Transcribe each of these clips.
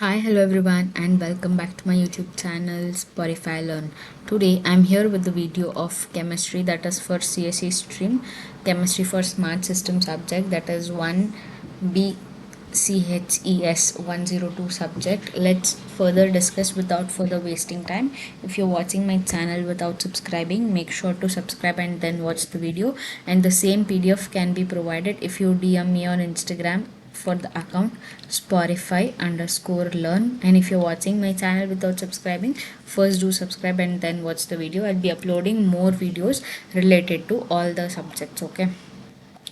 Hi, hello everyone, and welcome back to my YouTube channel Spotify Learn. Today I'm here with the video of chemistry that is for CSE stream, chemistry for smart system subject that is 1B CHES 102 subject. Let's further discuss without further wasting time. If you're watching my channel without subscribing, make sure to subscribe and then watch the video. And the same PDF can be provided if you DM me on Instagram for the account Spotify underscore learn. And if you're watching my channel without subscribing, first do subscribe and then watch the video. I'll be uploading more videos related to all the subjects. Okay,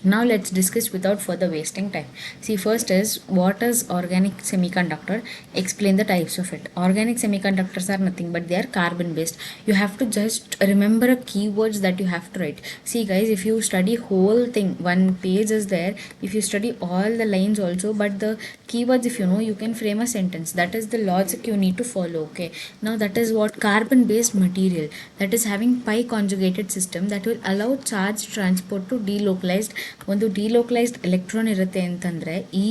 now let's discuss without further wasting time. See, first is what is organic semiconductor? Explain the types of it. Organic semiconductors are nothing but they are carbon based. You have to just remember a keywords that you have to write. See guys, if you study whole thing, one page is there. If you study all the lines also, but the keywords if you know, you can frame a sentence. That is the logic you need to follow. Okay, now that is what carbon based material, that is having pi conjugated system that will allow charge transport to delocalized. ಒಂದು delocalised electron ಇರುತ್ತೆ ಅಂತಂದರೆ ಈ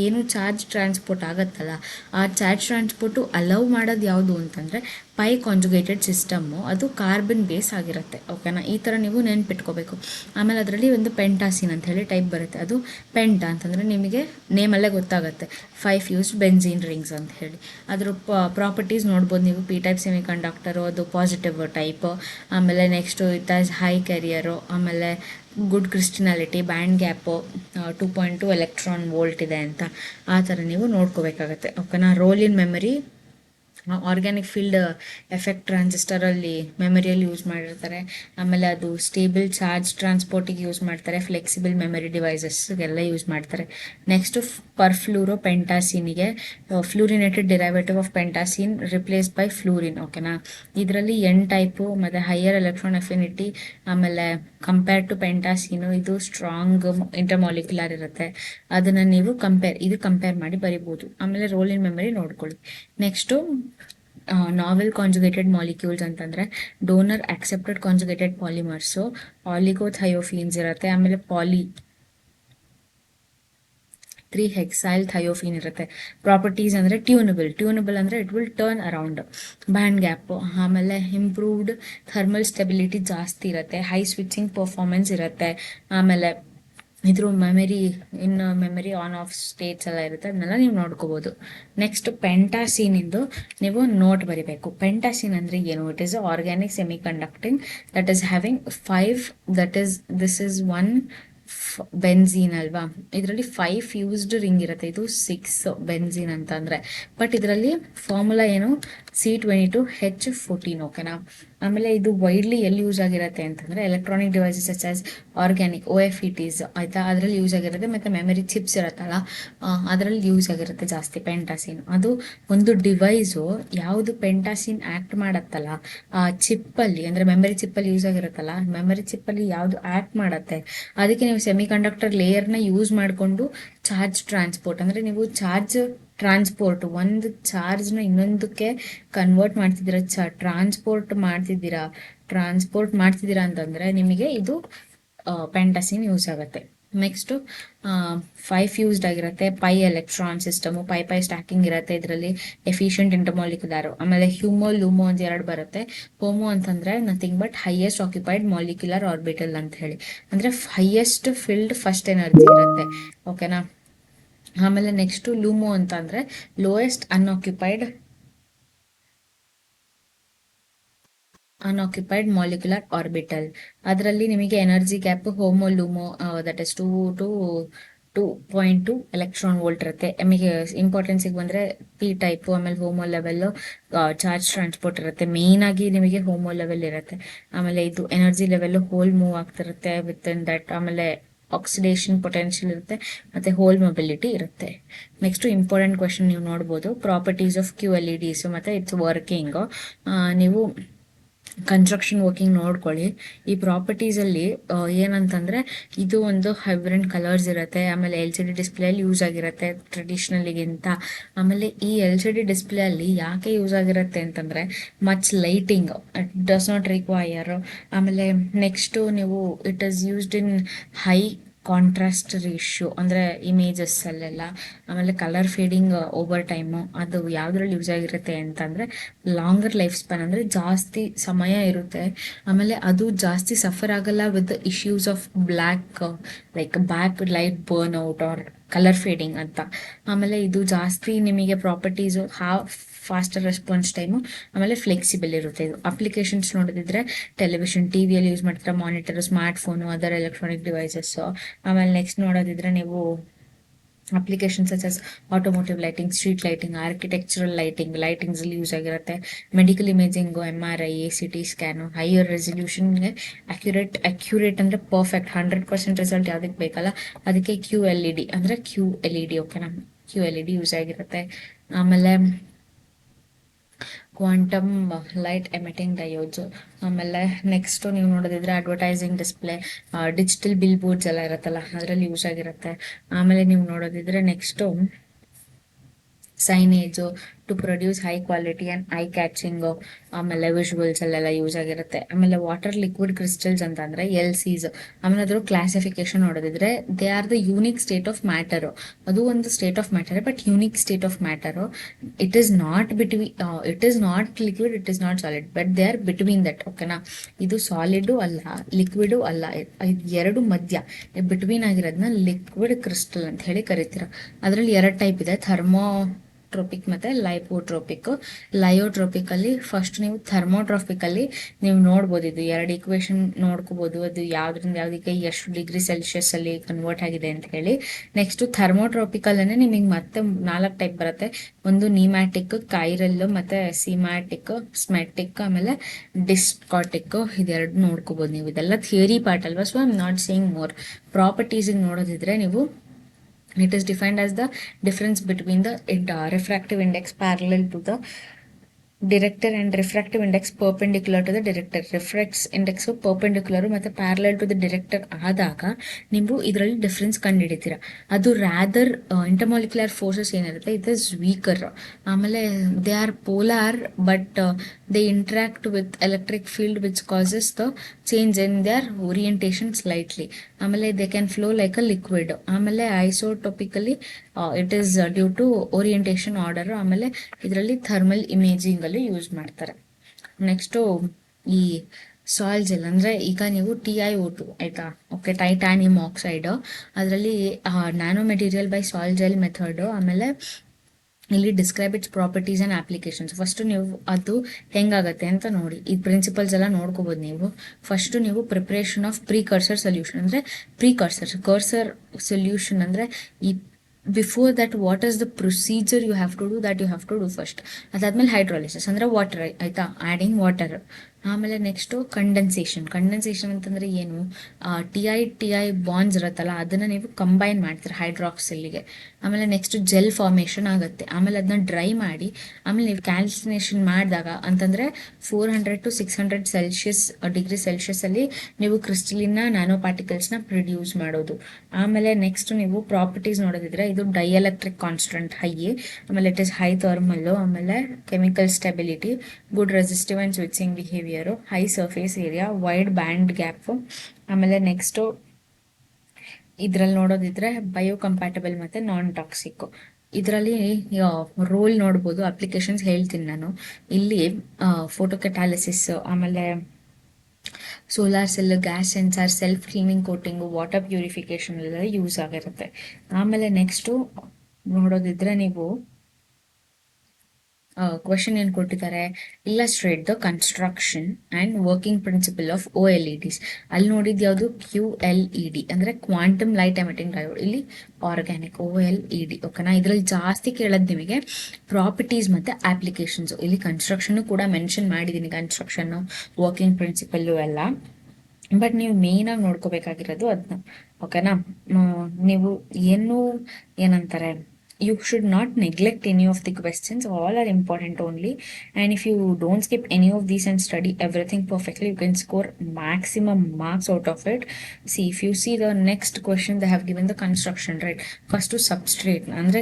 ಏನು charge transport ಆಗುತ್ತಲ್ಲ, ಆ charge transport allow ಮಾಡೋದು ಯಾವುದು ಅಂತಂದರೆ ಪೈ ಕಾಂಜುಗೇಟೆಡ್ ಸಿಸ್ಟಮ್ಮು, ಅದು ಕಾರ್ಬನ್ ಬೇಸ್ ಆಗಿರುತ್ತೆ. ಓಕೆನಾ, ಈ ಥರ ನೀವು ನೆನ್ಪಿಟ್ಕೋಬೇಕು. ಆಮೇಲೆ ಅದರಲ್ಲಿ ಒಂದು ಪೆಂಟಾಸಿನ್ ಅಂತ ಹೇಳಿ ಟೈಪ್ ಬರುತ್ತೆ. ಅದು ಪೆಂಟಾ ಅಂತಂದರೆ ನಿಮಗೆ ನೇಮಲ್ಲೇ ಗೊತ್ತಾಗುತ್ತೆ, 5 ಯೂಸ್ಡ್ ಬೆನ್ಝೀನ್ ರಿಂಗ್ಸ್ ಅಂತ ಹೇಳಿ. ಅದ್ರ ಪ್ರಾಪರ್ಟೀಸ್ ನೋಡ್ಬೋದು ನೀವು. ಪಿ ಟೈಪ್ ಸೆಮಿ ಕಂಡಕ್ಟರು, ಅದು ಪಾಸಿಟಿವ್ ಟೈಪ್. ಆಮೇಲೆ next it as high carrier, ಆಮೇಲೆ good crystallinity, band gap 2.2 electron volt ಇದೆ ಅಂತ ಆ ಥರ ನೀವು ನೋಡ್ಕೋಬೇಕಾಗತ್ತೆ. ಓಕೆನಾ, role in memory, organic field effect ಟ್ರಾನ್ಸಿಸ್ಟರಲ್ಲಿ ಮೆಮರಿಯಲ್ಲಿ ಯೂಸ್ ಮಾಡಿರ್ತಾರೆ. ಆಮೇಲೆ ಅದು ಸ್ಟೇಬಲ್ ಚಾರ್ಜ್ ಟ್ರಾನ್ಸ್ಪೋರ್ಟಿಗೆ ಯೂಸ್ ಮಾಡ್ತಾರೆ, ಫ್ಲೆಕ್ಸಿಬಲ್ ಮೆಮರಿ ಡಿವೈಸಸ್ಗೆಲ್ಲ ಯೂಸ್ ಮಾಡ್ತಾರೆ. ನೆಕ್ಸ್ಟು ಪರ್ಫ್ಲೂರೋ ಪೆಂಟಾಸಿನಿಗೆ fluorinated derivative of pentacene replace by fluorine. ಓಕೆನಾ, ಇದರಲ್ಲಿ ಎನ್ ಟೈಪು ಮತ್ತು ಹೈಯರ್ ಎಲೆಕ್ಟ್ರಾನ್ ಅಫಿನಿಟಿ, ಆಮೇಲೆ ಕಂಪೇರ್ ಟು ಪೆಂಟಾಸಿನು ಇದು ಸ್ಟ್ರಾಂಗ್ ಇಂಟರ್ಮಾಲಿಕ್ಯುಲರ್ ಇರುತ್ತೆ. ಅದನ್ನು ನೀವು ಕಂಪೇರ್ ಮಾಡಿ ಬರಿಬೋದು. ಆಮೇಲೆ ರೋಲ್ ಇನ್ ಮೆಮರಿ ನೋಡ್ಕೊಳ್ಳಿ. ನೆಕ್ಸ್ಟು ನಾವೆಲ್ ಕಾಂಜುಗೇಟೆಡ್ ಮಾಲಿಕ್ಯೂಲ್ಸ್ ಅಂತಂದರೆ ಡೋನರ್ ಆಕ್ಸೆಪ್ಟೆಡ್ ಕಾಂಜುಗೇಟೆಡ್ ಪಾಲಿಮರ್ಸು, ಆಲಿಗೋಥಯೋಫೀನ್ಸ್ ಇರುತ್ತೆ. ಆಮೇಲೆ 3-ಹೆಕ್ಸೈಲ್ ಥಯೋಫೀನ್ ಇರುತ್ತೆ. ಪ್ರಾಪರ್ಟೀಸ್ ಅಂದರೆ ಟ್ಯೂನಬಲ್ ಅಂದರೆ it will turn around. Band gap, ಆಮೇಲೆ ಇಂಪ್ರೂವ್ಡ್ ಥರ್ಮಲ್ ಸ್ಟೆಬಿಲಿಟಿ ಜಾಸ್ತಿ ಇರುತ್ತೆ, ಹೈ ಸ್ವಿಚಿಂಗ್ ಪರ್ಫಾರ್ಮೆನ್ಸ್ ಇರುತ್ತೆ. ಆಮೇಲೆ ಇದ್ರ ಮೆಮರಿ ಆನ್ ಆಫ್ ಸ್ಟೇಟ್ಸ್ ಎಲ್ಲ ಇರುತ್ತೆ, ಅದನ್ನೆಲ್ಲ ನೀವು ನೋಡ್ಕೋಬೋದು. ನೆಕ್ಸ್ಟ್ ಪೆಂಟಾಸಿನಿಂದು ನೀವು ನೋಟ್ ಬರಿಬೇಕು. ಪೆಂಟಾಸಿನ್ ಅಂದರೆ ಏನು? It is organic semi conducting that is having 5, this is 1 benzene ಅಲ್ವಾ. ಇದರಲ್ಲಿ 5 ಫ್ಯೂಸ್ಡ್ ರಿಂಗ್ ಇರುತ್ತೆ, ಇದು 6 ಬೆನ್ಝೀನ್ ಅಂತ ಅಂದರೆ. ಬಟ್ ಇದರಲ್ಲಿ ಫಾರ್ಮುಲಾ ಏನು? C22H14. ಓಕೆನಾ. ಆಮೇಲೆ ಇದು ವೈಡ್ಲಿ ಎಲ್ಲಿ ಯೂಸ್ ಆಗಿರುತ್ತೆ ಅಂತಂದರೆ electronic devices such as organic OFETs ಆಯಿತಾ, ಅದರಲ್ಲಿ ಯೂಸ್ ಆಗಿರುತ್ತೆ. ಮತ್ತು ಮೆಮರಿ ಚಿಪ್ಸ್ ಇರುತ್ತಲ್ಲ, ಅದರಲ್ಲಿ ಯೂಸ್ ಆಗಿರುತ್ತೆ ಜಾಸ್ತಿ ಪೆಂಟಾಸಿನ್. ಅದು ಒಂದು ಡಿವೈಸು ಯಾವುದು ಪೆಂಟಾಸಿನ್ ಆ್ಯಕ್ಟ್ ಮಾಡತ್ತಲ್ಲ ಆ ಚಿಪ್ಪಲ್ಲಿ, ಅಂದರೆ ಮೆಮರಿ ಚಿಪ್ಪಲ್ಲಿ ಯೂಸ್ ಆಗಿರುತ್ತಲ್ಲ, ಮೆಮರಿ ಚಿಪ್ಪಲ್ಲಿ ಯಾವುದು ಆ್ಯಕ್ಟ್ ಮಾಡುತ್ತೆ, ಅದಕ್ಕೆ ನೀವು ಸೆಮಿ ಕಂಡಕ್ಟರ್ ಲೇಯರ್ನ ಯೂಸ್ ಮಾಡಿಕೊಂಡು ಚಾರ್ಜ್ ಟ್ರಾನ್ಸ್ಪೋರ್ಟ್, ಅಂದರೆ ನೀವು ಚಾರ್ಜ್ ಟ್ರಾನ್ಸ್ಪೋರ್ಟ್, ಒಂದು ಚಾರ್ಜ್ನ ಇನ್ನೊಂದಕ್ಕೆ ಕನ್ವರ್ಟ್ ಮಾಡ್ತಿದ್ದೀರಾ, ಟ್ರಾನ್ಸ್ಪೋರ್ಟ್ ಮಾಡ್ತಿದ್ದೀರಾ ಅಂತಂದರೆ ನಿಮಗೆ ಇದು ಪೆಂಟಾಸಿನ್ ಯೂಸ್ ಆಗುತ್ತೆ. ನೆಕ್ಸ್ಟು 5 ಫ್ಯೂಸ್ಡ್ ಆಗಿರುತ್ತೆ. Pi electron system, pi stacking ಇರುತ್ತೆ. ಇದರಲ್ಲಿ ಎಫಿಷಿಯಂಟ್ ಇಂಟರ್ಮಾಲಿಕ್ಯುಲರ್. ಆಮೇಲೆ ಲೂಮೋ ಅಂತ 2 ಬರುತ್ತೆ. ಹೋಮೋ ಅಂತಂದರೆ nothing but highest occupied molecular orbital ಅಂತ ಹೇಳಿ, ಅಂದರೆ ಹೈಯೆಸ್ಟ್ ಫಿಲ್ಡ್ ಫಸ್ಟ್ ಎನರ್ಜಿ ಇರುತ್ತೆ. ಓಕೆನಾ. ಆಮೇಲೆ ನೆಕ್ಸ್ಟು ಲೂಮೋ ಅಂತ ಅಂದರೆ ಲೋಯೆಸ್ಟ್ ಅನ್ಆಕ್ಯುಪೈಡ್ ಮಾಲಿಕ್ಯುಲರ್ ಆರ್ಬಿಟಲ್. ಅದರಲ್ಲಿ ನಿಮಗೆ energy gap LUMO that is 2.2 electron volt ಇರುತ್ತೆ. ನಿಮಗೆ ಇಂಪಾರ್ಟೆನ್ಸಿಗೆ ಬಂದರೆ ಪಿ ಟೈಪು, ಆಮೇಲೆ ಹೋಮೋ ಲೆವೆಲ್ಲು ಚಾರ್ಜ್ ಟ್ರಾನ್ಸ್ಪೋರ್ಟ್ ಇರುತ್ತೆ. ಮೇಯ್ನಾಗಿ ನಿಮಗೆ ಹೋಮೋ ಲೆವೆಲ್ ಇರುತ್ತೆ. ಆಮೇಲೆ ಇದು ಎನರ್ಜಿ ಲೆವೆಲ್ಲು ಹೋಲ್ ಮೂವ್ ಆಗ್ತಿರುತ್ತೆ ವಿತ್ ಇನ್ ದಟ್. ಆಮೇಲೆ ಆಕ್ಸಿಡೇಷನ್ ಪೊಟೆನ್ಷಿಯಲ್ ಇರುತ್ತೆ, ಮತ್ತು ಹೋಲ್ ಮೊಬಿಲಿಟಿ ಇರುತ್ತೆ. ನೆಕ್ಸ್ಟು ಇಂಪಾರ್ಟೆಂಟ್ ಕ್ವೆಶನ್ ನೀವು ನೋಡ್ಬೋದು, ಪ್ರಾಪರ್ಟೀಸ್ ಆಫ್ QLEDs ಮತ್ತು ಇಟ್ಸ್ ವರ್ಕಿಂಗು. ನೀವು ಕನ್ಸ್ಟ್ರಕ್ಷನ್ ವರ್ಕಿಂಗ್ ನೋಡ್ಕೊಳ್ಳಿ. ಈ ಪ್ರಾಪರ್ಟೀಸಲ್ಲಿ ಏನಂತಂದರೆ ಇದು ಒಂದು ಹೈಬ್ರಿಡ್ ಕಲರ್ಸ್ ಇರುತ್ತೆ. ಆಮೇಲೆ LCD ಡಿಸ್ಪ್ಲೇಯಲ್ಲಿ ಯೂಸ್ ಆಗಿರುತ್ತೆ ಟ್ರೆಡಿಷ್ನಲಿಗಿಂತ. ಆಮೇಲೆ ಈ LCD ಡಿಸ್ಪ್ಲೇಯಲ್ಲಿ ಯಾಕೆ ಯೂಸ್ ಆಗಿರುತ್ತೆ ಅಂತಂದರೆ much lighting it does not require. ಆಮೇಲೆ ನೆಕ್ಸ್ಟು ನೀವು it is used in high contrast ratio ಅಂದರೆ ಇಮೇಜಸ್ಸಲ್ಲೆಲ್ಲ, ಆಮೇಲೆ ಕಲರ್ ಫೇಡಿಂಗ್ ಓವರ್ ಟೈಮು, ಅದು ಯಾವುದ್ರಲ್ಲಿ ಯೂಸ್ ಆಗಿರುತ್ತೆ ಅಂತಂದರೆ ಲಾಂಗರ್ ಲೈಫ್ ಸ್ಪ್ಯಾನ್, ಅಂದರೆ ಜಾಸ್ತಿ ಸಮಯ ಇರುತ್ತೆ. ಆಮೇಲೆ ಅದು ಜಾಸ್ತಿ ಸಫರ್ ಆಗಲ್ಲ with issues of black like back light burn out or colour fading ಅಂತ. ಆಮೇಲೆ ಇದು ಜಾಸ್ತಿ ನಿಮಗೆ ಪ್ರಾಪರ್ಟೀಸು ಫಾಸ್ಟರ್ ರೆಸ್ಪಾನ್ಸ್ ಟೈಮು, ಆಮೇಲೆ ಫ್ಲೆಕ್ಸಿಬಲ್ ಇರುತ್ತೆ. ಇದು ಅಪ್ಲಿಕೇಶನ್ಸ್ ನೋಡೋದಿದ್ರೆ ಟೆಲಿವಿಷನ್, ಟಿವಿಯಲ್ಲಿ ಯೂಸ್ ಮಾಡ್ತಾರೆ, monitor, smart phone, other electronic devices. ಆಮೇಲೆ ನೆಕ್ಸ್ಟ್ ನೋಡೋದಿದ್ರೆ ನೀವು applications such as automotive lighting, street lighting, architectural ಲೈಟಿಂಗ್ಸಲ್ಲಿ ಯೂಸ್ ಆಗಿರುತ್ತೆ. Medical imaging, MRI, CT scan, higher ರೆಸಲ್ಯೂಷನ್ಗೆ ಅಕ್ಯುರೇಟ್ ಅಂದರೆ ಪರ್ಫೆಕ್ಟ್ 100% ರಿಸಲ್ಟ್ ಯಾವುದಕ್ಕೆ ಬೇಕಲ್ಲ ಅದಕ್ಕೆ QLED ಅಂದರೆ QLED, ಓಕೆನಾ, QLED ಯೂಸ್ ಆಗಿರುತ್ತೆ. ಆಮೇಲೆ ಕ್ವಾಂಟಮ್ ಲೈಟ್ ಎಮಿಟಿಂಗ್ ಡಯೋಡ್ಸು. ಆಮೇಲೆ ನೆಕ್ಸ್ಟು ನೀವು ನೋಡೋದಿದ್ರೆ advertising display, digital billboards ಎಲ್ಲ ಇರುತ್ತಲ್ಲ ಅದರಲ್ಲಿ ಯೂಸ್ ಆಗಿರುತ್ತೆ. ಆಮೇಲೆ ನೀವು ನೋಡೋದಿದ್ರೆ next signage to produce high quality and eye catching, ಆಮೇಲೆ ವಿಜುವಲ್ಸ್ ಅಲ್ಲೆಲ್ಲ ಯೂಸ್ ಆಗಿರುತ್ತೆ. ಆಮೇಲೆ ವಾಟರ್ ಲಿಕ್ವಿಡ್ ಕ್ರಿಸ್ಟಲ್ಸ್ ಅಂತ ಅಂದರೆ LCs. ಆಮೇಲೆ ಅದ್ರ ಕ್ಲಾಸಿಫಿಕೇಶನ್ ನೋಡೋದಿದ್ರೆ they are the unique state of matter. ಅದು ಒಂದು state of matter, but unique state of matter. It is not liquid, it is not solid, but they are between that, ಓಕೆನಾ. ಇದು solid ಅಲ್ಲ, liquid ಅಲ್ಲ, ಇದು ಎರಡು ಮಧ್ಯ ಬಿಟ್ವೀನ್ ಆಗಿರೋದನ್ನ ಲಿಕ್ವಿಡ್ ಕ್ರಿಸ್ಟಲ್ ಅಂತ ಹೇಳಿ ಕರಿತೀರ. ಅದರಲ್ಲಿ ಎರಡು ಟೈಪ್ ಇದೆ, ಥರ್ಮೋಟ್ರೋಪಿಕ್ ಮತ್ತು ಲಯೋಟ್ರೋಪಿಕಲ್ಲಿ ಫಸ್ಟ್ ನೀವು ಥರ್ಮೋಟ್ರೋಪಿಕಲ್ಲಿ ನೀವು ನೋಡ್ಬೋದು, ಇದು ಎರಡು ಈಕ್ವೇಶನ್ ನೋಡ್ಕೋಬೋದು, ಅದು ಯಾವುದರಿಂದ ಯಾವುದಕ್ಕೆ ಎಷ್ಟು ಡಿಗ್ರಿ ಸೆಲ್ಸಿಯಸ್ಸಲ್ಲಿ ಕನ್ವರ್ಟ್ ಆಗಿದೆ ಅಂತ ಹೇಳಿ. ನೆಕ್ಸ್ಟು ಥರ್ಮೋಟ್ರೋಪಿಕಲ್ಲೇ ನಿಮಗೆ ಮತ್ತೆ 4 ಟೈಪ್ ಬರುತ್ತೆ. ಒಂದು ನಿಮ್ಯಾಟಿಕ್, ಕೈರಲ್ಲು, ಮತ್ತು ಸಿಮ್ಯಾಟಿಕ್, ಸ್ಮೆಟಿಕ್, ಆಮೇಲೆ ಡಿಸ್ಕಾಟಿಕ್. ಇದೆರಡು ನೋಡ್ಕೋಬೋದು ನೀವು. ಇದೆಲ್ಲ ಥಿಯರಿ ಪಾರ್ಟ್ ಅಲ್ವಾ, so I am not saying more. ಪ್ರಾಪರ್ಟೀಸಿಗೆ ನೋಡೋದಿದ್ರೆ ನೀವು it is defined as the difference between the refractive index parallel to the director and refractive index perpendicular to the director. Refractive index perpendicular ಮತ್ತು parallel to the director ಆದಾಗ ನೀವು ಇದರಲ್ಲಿ difference ಕಂಡುಹಿಡಿತೀರ. ಅದು rather intermolecular forces ಏನಿರುತ್ತೆ it is weaker. ಆಮೇಲೆ they are polar but they interact with electric field which causes the change in their orientation slightly. ಆಮೇಲೆ they can flow like a liquid. ಆಮೇಲೆ isotopically it is due to orientation order. ಆಮೇಲೆ ಇದರಲ್ಲಿ thermal imaging ಅಲ್ಲಿ use ಮಾಡ್ತಾರೆ. Next ಈ sol gel ಅಂದರೆ ಈಗ ನೀವು TiO2 ಆಯಿತಾ, ಓಕೆ, ಟೈಟಾನಿಯಂ ಆಕ್ಸೈಡ್, ಅದರಲ್ಲಿ nano material by soil gel method. ಆಮೇಲೆ ಇಲ್ಲಿ describe it's properties and applications. First ನೀವು ಅದು ಹೆಂಗಾಗತ್ತೆ ಅಂತ ನೋಡಿ, ಈ ಪ್ರಿನ್ಸಿಪಲ್ಸ್ ಎಲ್ಲ ನೋಡ್ಕೋಬೋದು ನೀವು. ಫಸ್ಟು ನೀವು ಪ್ರಿಪ್ರೇಷನ್ ಆಫ್ ಪ್ರೀಕರ್ಸರ್ ಸೊಲ್ಯೂಷನ್ ಅಂದರೆ ಕರ್ಸರ್ ಸೊಲ್ಯೂಷನ್ ಅಂದರೆ ಈ before that what is the procedure you have to do, that you have to do first. ಅದಾದ್ಮೇಲೆ ಹೈಡ್ರಾಲಿಸಿಸ್ ಅಂದರೆ ವಾಟರ್, ಆಯಿತಾ, ಆ್ಯಡಿಂಗ್ ವಾಟರ್. ಆಮೇಲೆ ನೆಕ್ಸ್ಟು ಕಂಡೆನ್ಸೇಷನ್ ಅಂತಂದರೆ ಏನು, ಟಿ ಐ ಬಾಂಡ್ಸ್ ಇರುತ್ತಲ್ಲ ಅದನ್ನು ನೀವು ಕಂಬೈನ್ ಮಾಡ್ತೀರ ಹೈಡ್ರಾಕ್ಸಿಲ್ಗೆ. ಆಮೇಲೆ ನೆಕ್ಸ್ಟ್ ಜೆಲ್ ಫಾರ್ಮೇಷನ್ ಆಗುತ್ತೆ. ಆಮೇಲೆ ಅದನ್ನ ಡ್ರೈ ಮಾಡಿ ಆಮೇಲೆ ನೀವು ಕ್ಯಾಲ್ಸಿನೇಷನ್ ಮಾಡಿದಾಗ ಅಂತಂದರೆ 400 to 600 ಡಿಗ್ರಿ ಸೆಲ್ಸಿಯಸ್ಸಲ್ಲಿ ನೀವು ಕ್ರಿಸ್ಟಲಿನ ನ್ಯಾನೋ ಪಾರ್ಟಿಕಲ್ಸ್ನ ಪ್ರೊಡ್ಯೂಸ್ ಮಾಡೋದು. ಆಮೇಲೆ ನೆಕ್ಸ್ಟ್ ನೀವು ಪ್ರಾಪರ್ಟೀಸ್ ನೋಡೋದಿದ್ರೆ ಇದು ಡೈಎಲೆಕ್ಟ್ರಿಕ್ ಕಾನ್ಸ್ಟೆಂಟ್ ಹೈ, ಆಮೇಲೆ ಇಟ್ ಇಸ್ ಹೈ ಥರ್ಮಲ್ಲು, ಆಮೇಲೆ chemical stability, good resistive and switching behaviour, high surface area, wide band gap. ಆಮೇಲೆ ನೆಕ್ಸ್ಟು ಇದರಲ್ಲಿ ನೋಡೋದಿದ್ರೆ ಬಯೋಕಂಪ್ಯಾಟಬಲ್ ಮತ್ತು ನಾನ್ ಟಾಕ್ಸಿಕ್. ಇದರಲ್ಲಿ ರೋಲ್ ನೋಡ್ಬೋದು, ಅಪ್ಲಿಕೇಶನ್ಸ್ ಹೇಳ್ತೀನಿ ನಾನು ಇಲ್ಲಿ. ಫೋಟೋ ಕೆಟಾಲಿಸಿಸ್, ಆಮೇಲೆ solar cell, gas sensor, self cleaning coating, water purification ಎಲ್ಲ ಯೂಸ್ ಆಗಿರುತ್ತೆ. ಆಮೇಲೆ ನೆಕ್ಸ್ಟು ನೋಡೋದಿದ್ರೆ ನೀವು ಕ್ವೆಶನ್ ಏನು ಕೊಟ್ಟಿದ್ದಾರೆ, illustrate the construction and working principle of OLEDs. ಅಲ್ಲಿ ನೋಡಿದ್ದು ಯಾವುದು QLED ಅಂದರೆ ಕ್ವಾಂಟಮ್ ಲೈಟ್ ಎಮಿಟಿಂಗ್ ಡಯೋಡ್, ಇಲ್ಲಿ ಆರ್ಗ್ಯಾನಿಕ್ OLED, ಓಕೆನಾ. ಇದರಲ್ಲಿ ಜಾಸ್ತಿ ಕೇಳೋದು ನಿಮಗೆ ಪ್ರಾಪರ್ಟೀಸ್ ಮತ್ತು ಅಪ್ಲಿಕೇಶನ್ಸು. ಇಲ್ಲಿ ಕನ್ಸ್ಟ್ರಕ್ಷನ್ನು ಕೂಡ ಮೆನ್ಷನ್ ಮಾಡಿದ್ದೀನಿ, ಕನ್ಸ್ಟ್ರಕ್ಷನ್ನು, ವರ್ಕಿಂಗ್ ಪ್ರಿನ್ಸಿಪಲ್ಲು ಎಲ್ಲ. ಬಟ್ ನೀವು ಮೇಯ್ನಾಗಿ ನೋಡ್ಕೋಬೇಕಾಗಿರೋದು ಅದನ್ನ, ಓಕೆನಾ. ನೀವು ಏನಂತಾರೆ you should not neglect any of the questions. All are important only, and if you don't skip any of these and study everything perfectly, you can score maximum marks out of it. See, if you see the next question, they have given the construction, right? First substrate ಅಂದ್ರೆ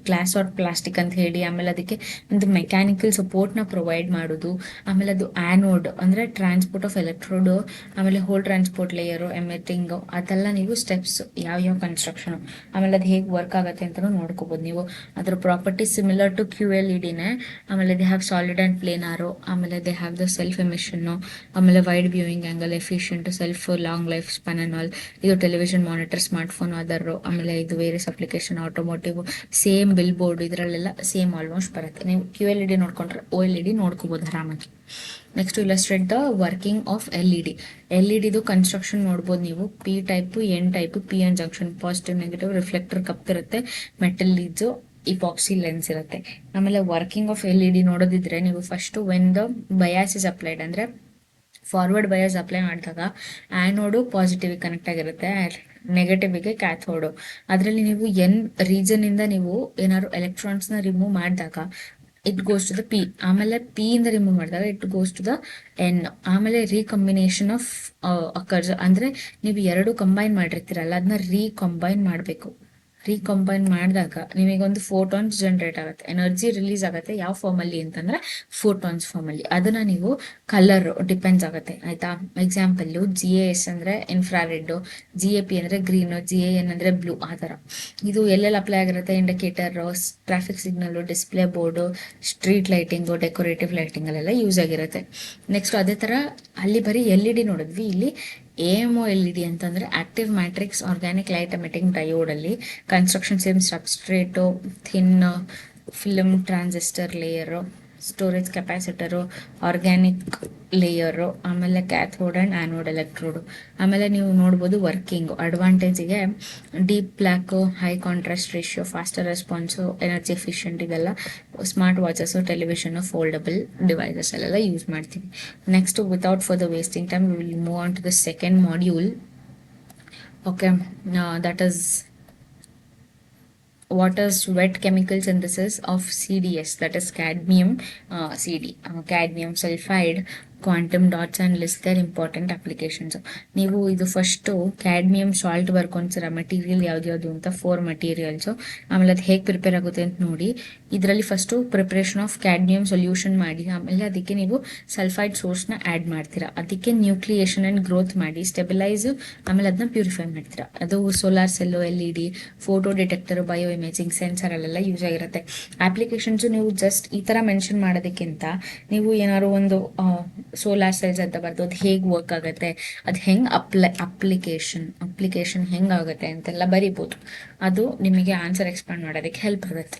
glass R plastic ಅಂತ ಹೇಳಿ, ಆಮೇಲೆ ಅದಕ್ಕೆ ಒಂದು mechanical ಸಪೋರ್ಟ್ನ provide ಮಾಡೋದು, ಆಮೇಲೆ ಅದು anode ಅಂದರೆ ಟ್ರಾನ್ಸ್ಪೋರ್ಟ್ ಆಫ್ ಎಲೆಕ್ಟ್ರೋಡ್, ಆಮೇಲೆ ಹೋಲ್ ಟ್ರಾನ್ಸ್ಪೋರ್ಟ್ ಲೇಯರು, ಎಮಿಟಿಂಗ್, ಅದೆಲ್ಲ ನೀವು ಸ್ಟೆಪ್ಸ್ ಯಾವ ಕನ್ಸ್ಟ್ರಕ್ಷನ್, ಆಮೇಲೆ ಅದು ಹೇಗೆ ವರ್ಕ್ ಆಗುತ್ತೆ ಅಂತಲೂ ನೋಡ್ಕೋಬೋದು ನೀವು. ಅದರ ಪ್ರಾಪರ್ಟಿ ಸಿಮಿಲರ್ ಟು QLEDನೇ. ಆಮೇಲೆ they have solid and planar, ಆಮೇಲೆ they have the self emission, ಆಮೇಲೆ wide viewing angle, efficient, self long life span and all. ಇದು ಟೆಲಿವಿಷನ್, ಮಾನಿಟರ್, ಸ್ಮಾರ್ಟ್ಫೋನ್, ಅದರು, ಆಮೇಲೆ ಇದು various application, automotive, same billboard, ಇದರಲ್ಲೆಲ್ಲ same almost ಬರುತ್ತೆ. ನೀವು QLED ನೋಡ್ಕೊಂಡ್ರೆ OLED ನೋಡ್ಕೋಬೋದು ಆರಾಮಾಗಿ. Next illustrate the working of LED construction ನೋಡ್ಬೋದು ನೀವು. P type, N type, PN junction, positive negative, reflector cup ಇರುತ್ತೆ, ಮೆಟಲ್ ಲೀಡ್ಸು, ಇಪಾಕ್ಸಿ ಲೆನ್ಸ್ ಇರುತ್ತೆ. ಆಮೇಲೆ ವರ್ಕಿಂಗ್ ಆಫ್ LED ನೋಡೋದಿದ್ರೆ ನೀವು first when the bias is applied, ಅಂದರೆ ಫಾರ್ವರ್ಡ್ ಬಯಾಸ್ ಅಪ್ಲೈ ಮಾಡಿದಾಗ ಆ್ಯನೋಡು positive connect ಆಗಿರುತ್ತೆ, ನೆಗೆಟಿವ್ಗೆ ಕ್ಯಾಥೋಡು. ಅದರಲ್ಲಿ ನೀವು N ರೀಜನಿಂದ ನೀವು ಏನಾದ್ರು ಎಲೆಕ್ಟ್ರಾನ್ಸ್ನ ರಿಮೂವ್ ಮಾಡಿದಾಗ it goes to the P, ಆಮೇಲೆ P ಇಂದ ರಿಮೂವ್ ಮಾಡಿದಾಗ it goes to the N. ಆಮೇಲೆ ರೀಕಂಬಿನೇಷನ್ ಆಫ್ ಅಕರ್ಸ್, ಅಂದರೆ ನೀವು ಎರಡು ಕಂಬೈನ್ ಮಾಡಿರ್ತೀರಲ್ಲ, ಅದನ್ನ ರೀಕಂಬೈನ್ ಮಾಡಬೇಕು. ರೀಕಂಬೈನ್ ಮಾಡಿದಾಗ ನಿಮಗೊಂದು ಫೋಟಾನ್ಸ್ ಜನರೇಟ್ ಆಗುತ್ತೆ, ಎನರ್ಜಿ ರಿಲೀಸ್ ಆಗುತ್ತೆ. ಯಾವ ಫಾರ್ಮಲ್ಲಿ ಅಂತಂದರೆ ಫೋಟಾನ್ಸ್ ಫಾರ್ಮಲ್ಲಿ. ಅದನ್ನು ನೀವು ಕಲರ್ ಡಿಪೆಂಡ್ಸ್ ಆಗುತ್ತೆ, ಆಯಿತಾ. ಎಕ್ಸಾಂಪಲ್ಲು GAS ಅಂದರೆ ಇನ್ಫ್ರಾರೆಡ್ಡು, GAP ಅಂದರೆ ಗ್ರೀನು, GAN ಅಂದರೆ ಬ್ಲೂ, ಆ ಥರ. ಇದು ಎಲ್ಲೆಲ್ಲಿ ಅಪ್ಲೈ ಆಗಿರುತ್ತೆ? Indicator, traffic signal, display board, street lighting, decorative ಲೈಟಿಂಗಲ್ಲೆಲ್ಲ ಯೂಸ್ ಆಗಿರುತ್ತೆ. ನೆಕ್ಸ್ಟ್ ಅದೇ ಥರ ಅಲ್ಲಿ ಬರೀ LED ನೋಡಿದ್ವಿ, ಇಲ್ಲಿ AMOLED ಅಂತಂದರೆ active matrix organic light emitting ಡಯೋಡಲ್ಲಿ construction same substrate, thin film transistor layer, storage capacitor, organic layer, ಆಮೇಲೆ ಕ್ಯಾಥೋಡ್ ಆ್ಯಂಡ್ ಆ್ಯನೋಡ್ ಎಲೆಕ್ಟ್ರೋಡು. ಆಮೇಲೆ ನೀವು ನೋಡ್ಬೋದು ವರ್ಕಿಂಗು ಅಡ್ವಾಂಟೇಜಿಗೆ deep black, high contrast ratio, faster response, energy efficient, ಇದೆಲ್ಲ smart watches, television, foldable devices ಅಲ್ಲೆಲ್ಲ use ಮಾಡ್ತೀವಿ. Next without for the wasting time we will move on to the second module. Okay, that is what is wet chemical synthesis of CDS, that is cadmium cadmium sulfide, quantum dots and list their important applications. ನೀವು ಇದು first cadmium salt ಬರ್ಕೊಂಡ್ಸಿರ material ಯಾವ್ದು ಅಂತ 4 materials, ಆಮೇಲೆ ಅದು ಹೇಗೆ prepare ಆಗುತ್ತೆ ಅಂತ ನೋಡಿ. ಇದರಲ್ಲಿ first preparation of cadmium solution ಮಾಡಿ, ಆಮೇಲೆ ಅದಕ್ಕೆ ನೀವು ಸಲ್ಫೈಡ್ ಸೋರ್ಸ್ನ ಆ್ಯಡ್ ಮಾಡ್ತೀರಾ, ಅದಕ್ಕೆ ನ್ಯೂಕ್ಲಿಯೇಷನ್ ಆ್ಯಂಡ್ ಗ್ರೋತ್ ಮಾಡಿ ಸ್ಟೆಬಿಲೈಸು, ಆಮೇಲೆ ಅದನ್ನ ಪ್ಯೂರಿಫೈ ಮಾಡ್ತೀರಾ. ಅದು solar cell, LED, photodetector, bio imaging, ಸೆನ್ಸರಲ್ಲೆಲ್ಲ ಯೂಸ್ ಆಗಿರುತ್ತೆ. ಅಪ್ಲಿಕೇಶನ್ಸು ನೀವು ಜಸ್ಟ್ ಈ ಥರ ಮೆನ್ಷನ್ ಮಾಡೋದಕ್ಕಿಂತ ನೀವು ಏನಾದ್ರು ಒಂದು ಸೋಲಾರ್ ಸೆಲ್ಸ್ ಅಂತ ಬರ್ದು ಅದು ಹೇಗೆ ವರ್ಕ್ ಆಗುತ್ತೆ, ಅದು ಹೆಂಗೆ ಅಪ್ಲಿಕೇಶನ್ ಹೆಂಗಾಗುತ್ತೆ ಅಂತೆಲ್ಲ ಬರಿಬೋದು. ಅದು ನಿಮಗೆ ಆನ್ಸರ್ ಎಕ್ಸ್ಪ್ಲೇನ್ ಮಾಡೋದಕ್ಕೆ ಹೆಲ್ಪ್ ಆಗುತ್ತೆ.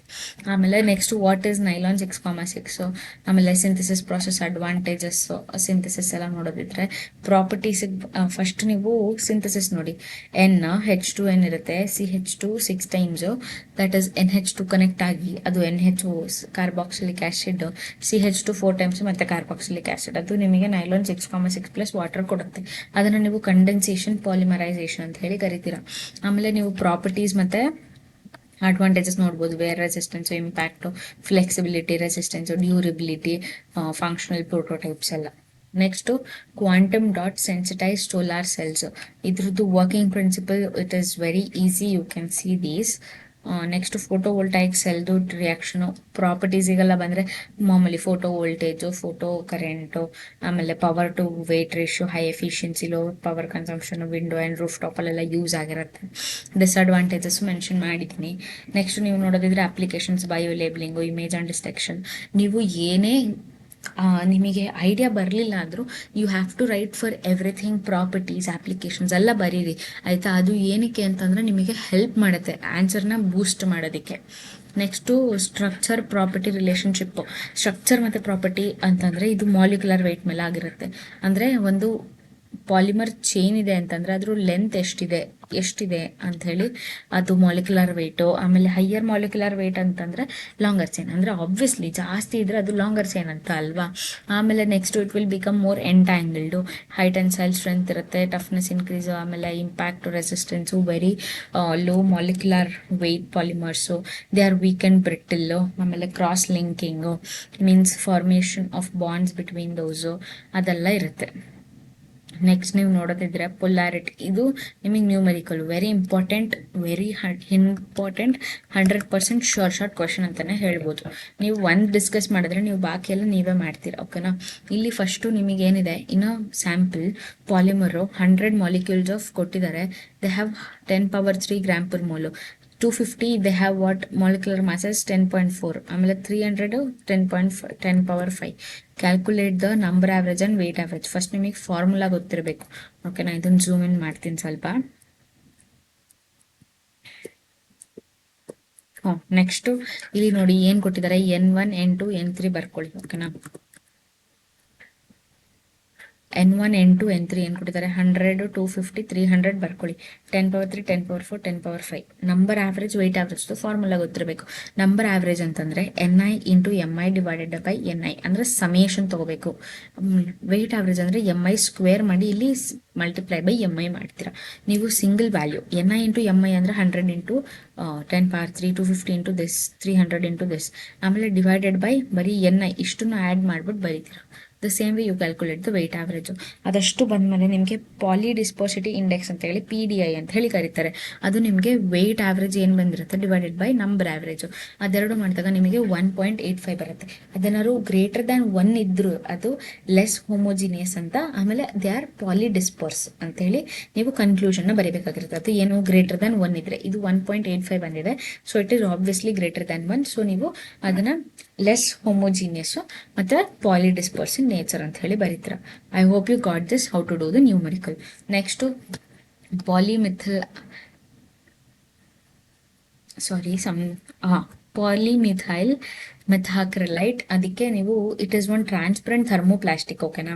ಆಮೇಲೆ ನೆಕ್ಸ್ಟ್ ವಾಟ್ ಈಸ್ ನೈಲಾನ್ 6,6, ಆಮೇಲೆ ಸಿಂಥಸಿಸ್ ಪ್ರಾಸೆಸ್ ಅಡ್ವಾಂಟೇಜಸ್ಸು, ಸಿಂಥಸಿಸ್ ಎಲ್ಲ ನೋಡೋದಿದ್ರೆ ಪ್ರಾಪರ್ಟೀಸಿಗೆ ಫಸ್ಟ್ ನೀವು ಸಿಂಥಸಿಸ್ ನೋಡಿ. H2N ಇರುತ್ತೆ, CH2 6 times, that is NH2 connect ಆಗಿ ಅದು NH carboxylic acid, CH2 4 times ಮತ್ತು ಕಾರ್ಬಾಕ್ಸಿಲಿಕ್ ಆ್ಯಸಿಡ್, ಅದು ನಿಮಗೆ ನೈಲಾನ್ 6,6 ಪ್ಲಸ್ ವಾಟರ್ ಕೊಡುತ್ತೆ. ಅದನ್ನು ನೀವು ಕಂಡೆನ್ಸೇಷನ್ ಪಾಲಿಮರೈಸೇಷನ್ ಅಂತ ಹೇಳಿ ಕರಿತೀರಾ. ಆಮೇಲೆ ನೀವು ಪ್ರಾಪರ್ಟೀಸ್ ಮತ್ತು ಅಡ್ವಾಂಟೇಜಸ್ ನೋಡ್ಬೋದು. Wear resistance, impact, flexibility, resistance, durability, functional prototypes ಎಲ್ಲ. Next quantum dot sensitise solar cells, ಇದ್ರದ್ದು working principle it is very easy, you can see these. Next photovoltaic ಸೆಲ್ದು reaction, ಪ್ರಾಪರ್ಟೀಸಿಗೆಲ್ಲ ಬಂದರೆ ಮಾಮೂಲಿ ಫೋಟೋ ವೋಲ್ಟೇಜು, ಫೋಟೋ ಕರೆಂಟು, ಆಮೇಲೆ power to weight ratio, high efficiency, low power consumption, window and roof ಟಾಪಲ್ಲೆಲ್ಲ use ಆಗಿರುತ್ತೆ. Disadvantages mention ಮಾಡಿದ್ದೀನಿ. Next ನೀವು ನೋಡೋದಿದ್ರೆ applications, bio labelling, image and detection. ನೀವು ಏನೇ ನಿಮಗೆ ಐಡಿಯಾ ಬರಲಿಲ್ಲ ಅಂದರೂ you have to write for everything, properties, applications ಎಲ್ಲ ಬರೀರಿ, ಆಯಿತಾ. ಅದು ಏನಕ್ಕೆ ಅಂತಂದರೆ ನಿಮಗೆ ಹೆಲ್ಪ್ ಮಾಡುತ್ತೆ ಆನ್ಸರ್ನ ಬೂಸ್ಟ್ ಮಾಡೋದಕ್ಕೆ. Next structure property relationship. Structure ಮತ್ತು ಪ್ರಾಪರ್ಟಿ ಅಂತಂದರೆ ಇದು ಮಾಲಿಕ್ಯುಲರ್ ವೆಯ್ಟ್ ಮೇಲೆ ಆಗಿರುತ್ತೆ. ಅಂದರೆ ಒಂದು ಪಾಲಿಮರ್ ಚೈನ್ ಇದೆ ಅಂತಂದರೆ ಅದ್ರ ಲೆಂತ್ ಎಷ್ಟಿದೆ ಅಂಥೇಳಿ ಅದು ಮಾಲಿಕ್ಯುಲರ್ ವೆಯ್ಟು. ಆಮೇಲೆ ಹೈಯರ್ ಮಾಲಿಕ್ಯುಲರ್ ವೆಯ್ಟ್ ಅಂತಂದರೆ ಲಾಂಗರ್ ಚೈನ್, ಅಂದರೆ ಆಬ್ವಿಯಸ್ಲಿ ಜಾಸ್ತಿ ಇದ್ದರೆ ಅದು ಲಾಂಗರ್ ಚೈನ್ ಅಂತ ಅಲ್ವಾ. ಆಮೇಲೆ next it will become more entangled. High tensile strength ಇರುತ್ತೆ, ಟಫ್ನೆಸ್ ಇನ್ಕ್ರೀಸು, ಆಮೇಲೆ impact resistance, very low molecular weight polymers, they are weak and brittle. ಆಮೇಲೆ cross linking means formation of bonds between those ಅದೆಲ್ಲ ಇರುತ್ತೆ. Next ನೀವು ನೋಡೋದಿದ್ರೆ polarity, ಇದು ನಿಮಗೆ numerical very important, very important 100% short question ಅಂತಲೇ ಹೇಳ್ಬೋದು. ನೀವು ಒಂದು ಡಿಸ್ಕಸ್ ಮಾಡಿದ್ರೆ ನೀವು ಬಾಕಿ ಎಲ್ಲ ನೀವೇ ಮಾಡ್ತೀರಾ, ಓಕೆನಾ. ಇಲ್ಲಿ ಫಸ್ಟು ನಿಮಗೇನಿದೆ, ಇನ್ನು ಸ್ಯಾಂಪಲ್ ಪಾಲಿಮರು 100 ಮಾಲಿಕ್ಯೂಲ್ಸ್ ಆಫ್ ಕೊಟ್ಟಿದ್ದಾರೆ. They have 10^3 gram per mole. 250 they have what molecular masses 10.4. ಆಮೇಲೆ 300 10^5. Calculate the number average and weight average. First ನಿಮಗೆ ಫಾರ್ಮುಲಾ ಗೊತ್ತಿರಬೇಕು, ಓಕೆನಾ. ಇದನ್ನು ಝೂಮ್ ಇನ್ ಮಾಡ್ತೀನಿ ಸ್ವಲ್ಪ. ನೆಕ್ಸ್ಟು ಇಲ್ಲಿ ನೋಡಿ ಏನು ಕೊಟ್ಟಿದ್ದಾರೆ, N1 N2 N3 ಬರ್ಕೊಳ್ಳಿ, ಓಕೆನಾ. N1 N2 N3 ಏನು ಕೊಟ್ಟಿದ್ದಾರೆ, 100 250 300 ಬರ್ಕೊಳ್ಳಿ. 10^3 10^4 10^5. ನಂಬರ್ ಆವ್ರೇಜ್ ವೆಯ್ಟ್ ಆವ್ರೇಜ್ದು ಫಾರ್ಮುಲಾ ಗೊತ್ತಿರಬೇಕು. ನಂಬರ್ ಆವ್ರೇಜ್ ಅಂತಂದರೆ NI into MI divided by NI, ಅಂದರೆ ಸಮೇಷನ್ ತೊಗೋಬೇಕು. ವೆಯ್ಟ್ ಆವ್ರೇಜ್ ಅಂದರೆ MI ಸ್ಕ್ವೇರ್ ಮಾಡಿ ಇಲ್ಲಿ ಮಲ್ಟಿಪ್ಲೈ ಬೈ MI ಮಾಡ್ತೀರಾ. ನೀವು single value NI into MI ಅಂದರೆ 100 into 10^3 250 into this 300 into this, ಆಮೇಲೆ ಡಿವೈಡೆಡ್ ಬೈ ಬರೀ NI ಇಷ್ಟನ್ನು ಆ್ಯಡ್ ಮಾಡ್ಬಿಟ್ಟು ಬರೀತೀರಾ. The same way you calculate the weight average. ಅದಷ್ಟು ಬಂದಮೇಲೆ ನಿಮಗೆ ಪಾಲಿಡಿಸ್ಪೋಸಿಟಿ ಇಂಡೆಕ್ಸ್ ಅಂತ ಹೇಳಿ PDI ಅಂತ ಹೇಳಿ ಕರೀತಾರೆ. ಅದು ನಿಮಗೆ ವೆಯ್ಟ್ ಆವ್ರೇಜ್ ಏನು ಬಂದಿರುತ್ತೆ ಡಿವೈಡೆಡ್ ಬೈ ನಂಬರ್ ಆವ್ರೇಜು, ಅದೆರಡು ಮಾಡಿದಾಗ ನಿಮಗೆ 1.85 ಬರುತ್ತೆ. ಅದೇನಾದ್ರು ಗ್ರೇಟರ್ ದ್ಯಾನ್ 1 ಇದ್ದರೂ ಅದು ಲೆಸ್ ಹೋಮೋಜಿನಿಯಸ್ ಅಂತ. ಆಮೇಲೆ ದೇ ಆರ್ ಪಾಲಿಡಿಸ್ಪರ್ಸ್ ಅಂತೇಳಿ ನೀವು ಕನ್ಕ್ಲೂಷನ್ನ ಬರೀಬೇಕಾಗಿರುತ್ತೆ. ಅದು ಏನು ಗ್ರೇಟರ್ ದ್ಯಾನ್ 1 ಇದ್ದರೆ, ಇದು 1.85 ಬಂದಿದೆ, so it is obviously greater than 1. So ನೀವು ಅದನ್ನು ಲೆಸ್ ಹೋಮೋಜಿನಿಯಸ್ಸು ಮತ್ತು ಪಾಲಿಡಿಸ್ಪರ್ಸ್ ಇನ್ ನೇಚರ್ ಅಂತ ಹೇಳಿ ಬರೀತೀರ. I hope you got this how to do the numerical. Next polymethyl methacrylate. ಅದಕ್ಕೆ ನೀವು it is one transparent thermoplastic, ಓಕೆನಾ.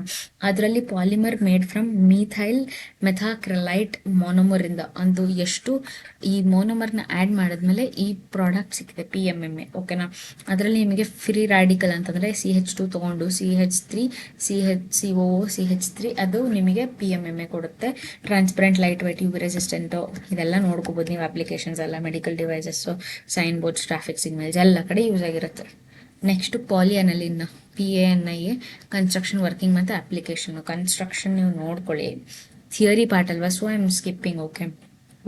ಅದರಲ್ಲಿ polymer made from methyl methacrylate ಮೋನೋಮರಿಂದ. ಅದು ಎಷ್ಟು ಈ ಮೋನೋಮರ್ನ ಆ್ಯಡ್ ಮಾಡಿದ್ಮೇಲೆ ಈ ಪ್ರಾಡಕ್ಟ್ ಸಿಕ್ಕಿದೆ PMMA, ಓಕೆನಾ. ಅದರಲ್ಲಿ ನಿಮಗೆ ಫ್ರೀ ರ್ಯಾಡಿಕಲ್ ಅಂತಂದರೆ CH2 ತೊಗೊಂಡು CH3 COO CH3 ಅದು ನಿಮಗೆ PMMA ಕೊಡುತ್ತೆ. Transparent light weight UV resistant ಇದೆಲ್ಲ ನೋಡ್ಕೋಬೋದು ನೀವು. ಅಪ್ಲಿಕೇಶನ್ಸ್ ಎಲ್ಲ medical devices, sign boards, traffic signals ಎಲ್ಲ ಕಡೆ ಯೂಸ್ ಆಗಿರುತ್ತೆ. Next polyaniline PANIA, construction, working ಮತ್ತು ಅಪ್ಲಿಕೇಶನು. ಕನ್ಸ್ಟ್ರಕ್ಷನ್ ನೀವು ನೋಡ್ಕೊಳ್ಳಿ, ಥಿಯರಿ ಪಾರ್ಟ್ ಅಲ್ವಾ, so I am skipping, okay.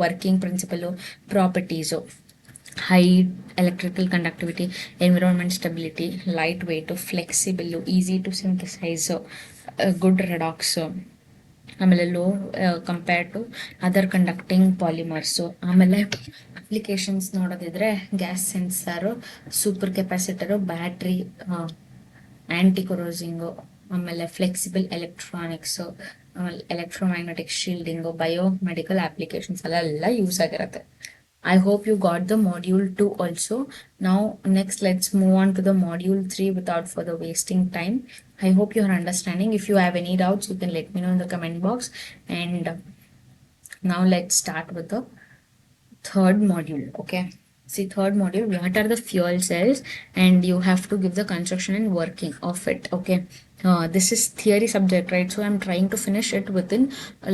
Working principle, properties, high electrical conductivity, environment stability, light weight, flexible, easy to synthesise, good redox, ಆಮೇಲೆ low compare to other conducting polymers. ಆಮೇಲೆ applications ನೋಡೋದಿದ್ರೆ gas sensor, super capacitor, battery, ಆ್ಯಂಟಿ ಕೊರೋಸಿಂಗು, ಆಮೇಲೆ flexible electronics, ಆಮೇಲೆ electromagnetic ಶೀಲ್ಡಿಂಗು, biomedical applications ಎಲ್ಲ use ಆಗಿರುತ್ತೆ. I hope you got the module 2 also. Now next let's move on to the module 3 without further wasting time. I hope you are understanding. If you have any doubts you can let me know in the comment box. And now let's start with the third module, okay. See, third module, what are the fuel cells, and you have to give the construction and working of it, okay. This is theory subject, right? So I'm trying to finish it within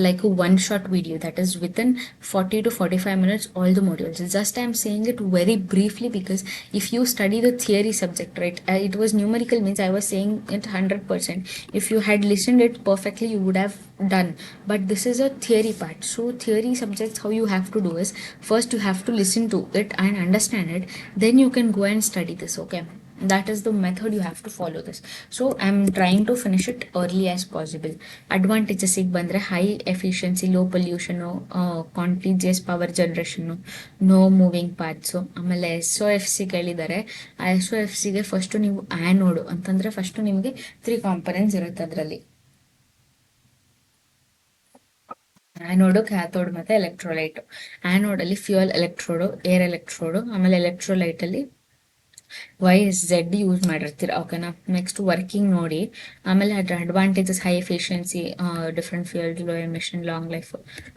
like a one shot video, that is within 40 to 45 minutes all the modules. Just I'm saying it very briefly because if you study the theory subject, right, it was numerical means I was saying it 100%. If you had listened it perfectly you would have done, but this is a theory part. So theory subjects, how you have to do is first you have to listen to it and understand it, then you can go and study this, okay. That is the method you have to follow this. So I'm trying to finish it early as possible. Advantages ಗೆ ಬಂದರೆ high efficiency, low pollution, contiguous power generation, no moving parts. ಆಮೇಲೆ SOFC ಕೇಳಿದ್ದಾರೆ. ಆ SOFCಗೆ first ನೀವು ಆ್ಯನೋಡು ಅಂತಂದರೆ first ನಿಮಗೆ 3 components ಇರುತ್ತೆ ಅದರಲ್ಲಿ. ಆ್ಯನೋಡು, ಕ್ಯಾಥೋಡ್ ಮತ್ತು ಎಲೆಕ್ಟ್ರೋಲೈಟು. ಆ್ಯನೋಡಲ್ಲಿ ಫ್ಯೂಯಲ್ ಎಲೆಕ್ಟ್ರೋಡು, ಏರ್ ಎಲೆಕ್ಟ್ರೋಡು, ಆಮೇಲೆ ಎಲೆಕ್ಟ್ರೋಲೈಟಲ್ಲಿ ವೈ ಝೆಡ್ ಯೂಸ್ ಮಾಡಿರ್ತೀರ, ಓಕೆನಾ. ನೆಕ್ಸ್ಟ್ ವರ್ಕಿಂಗ್ ನೋಡಿ. ಆಮೇಲೆ ಅದ್ರ advantages high efficiency, different field, low emission, long life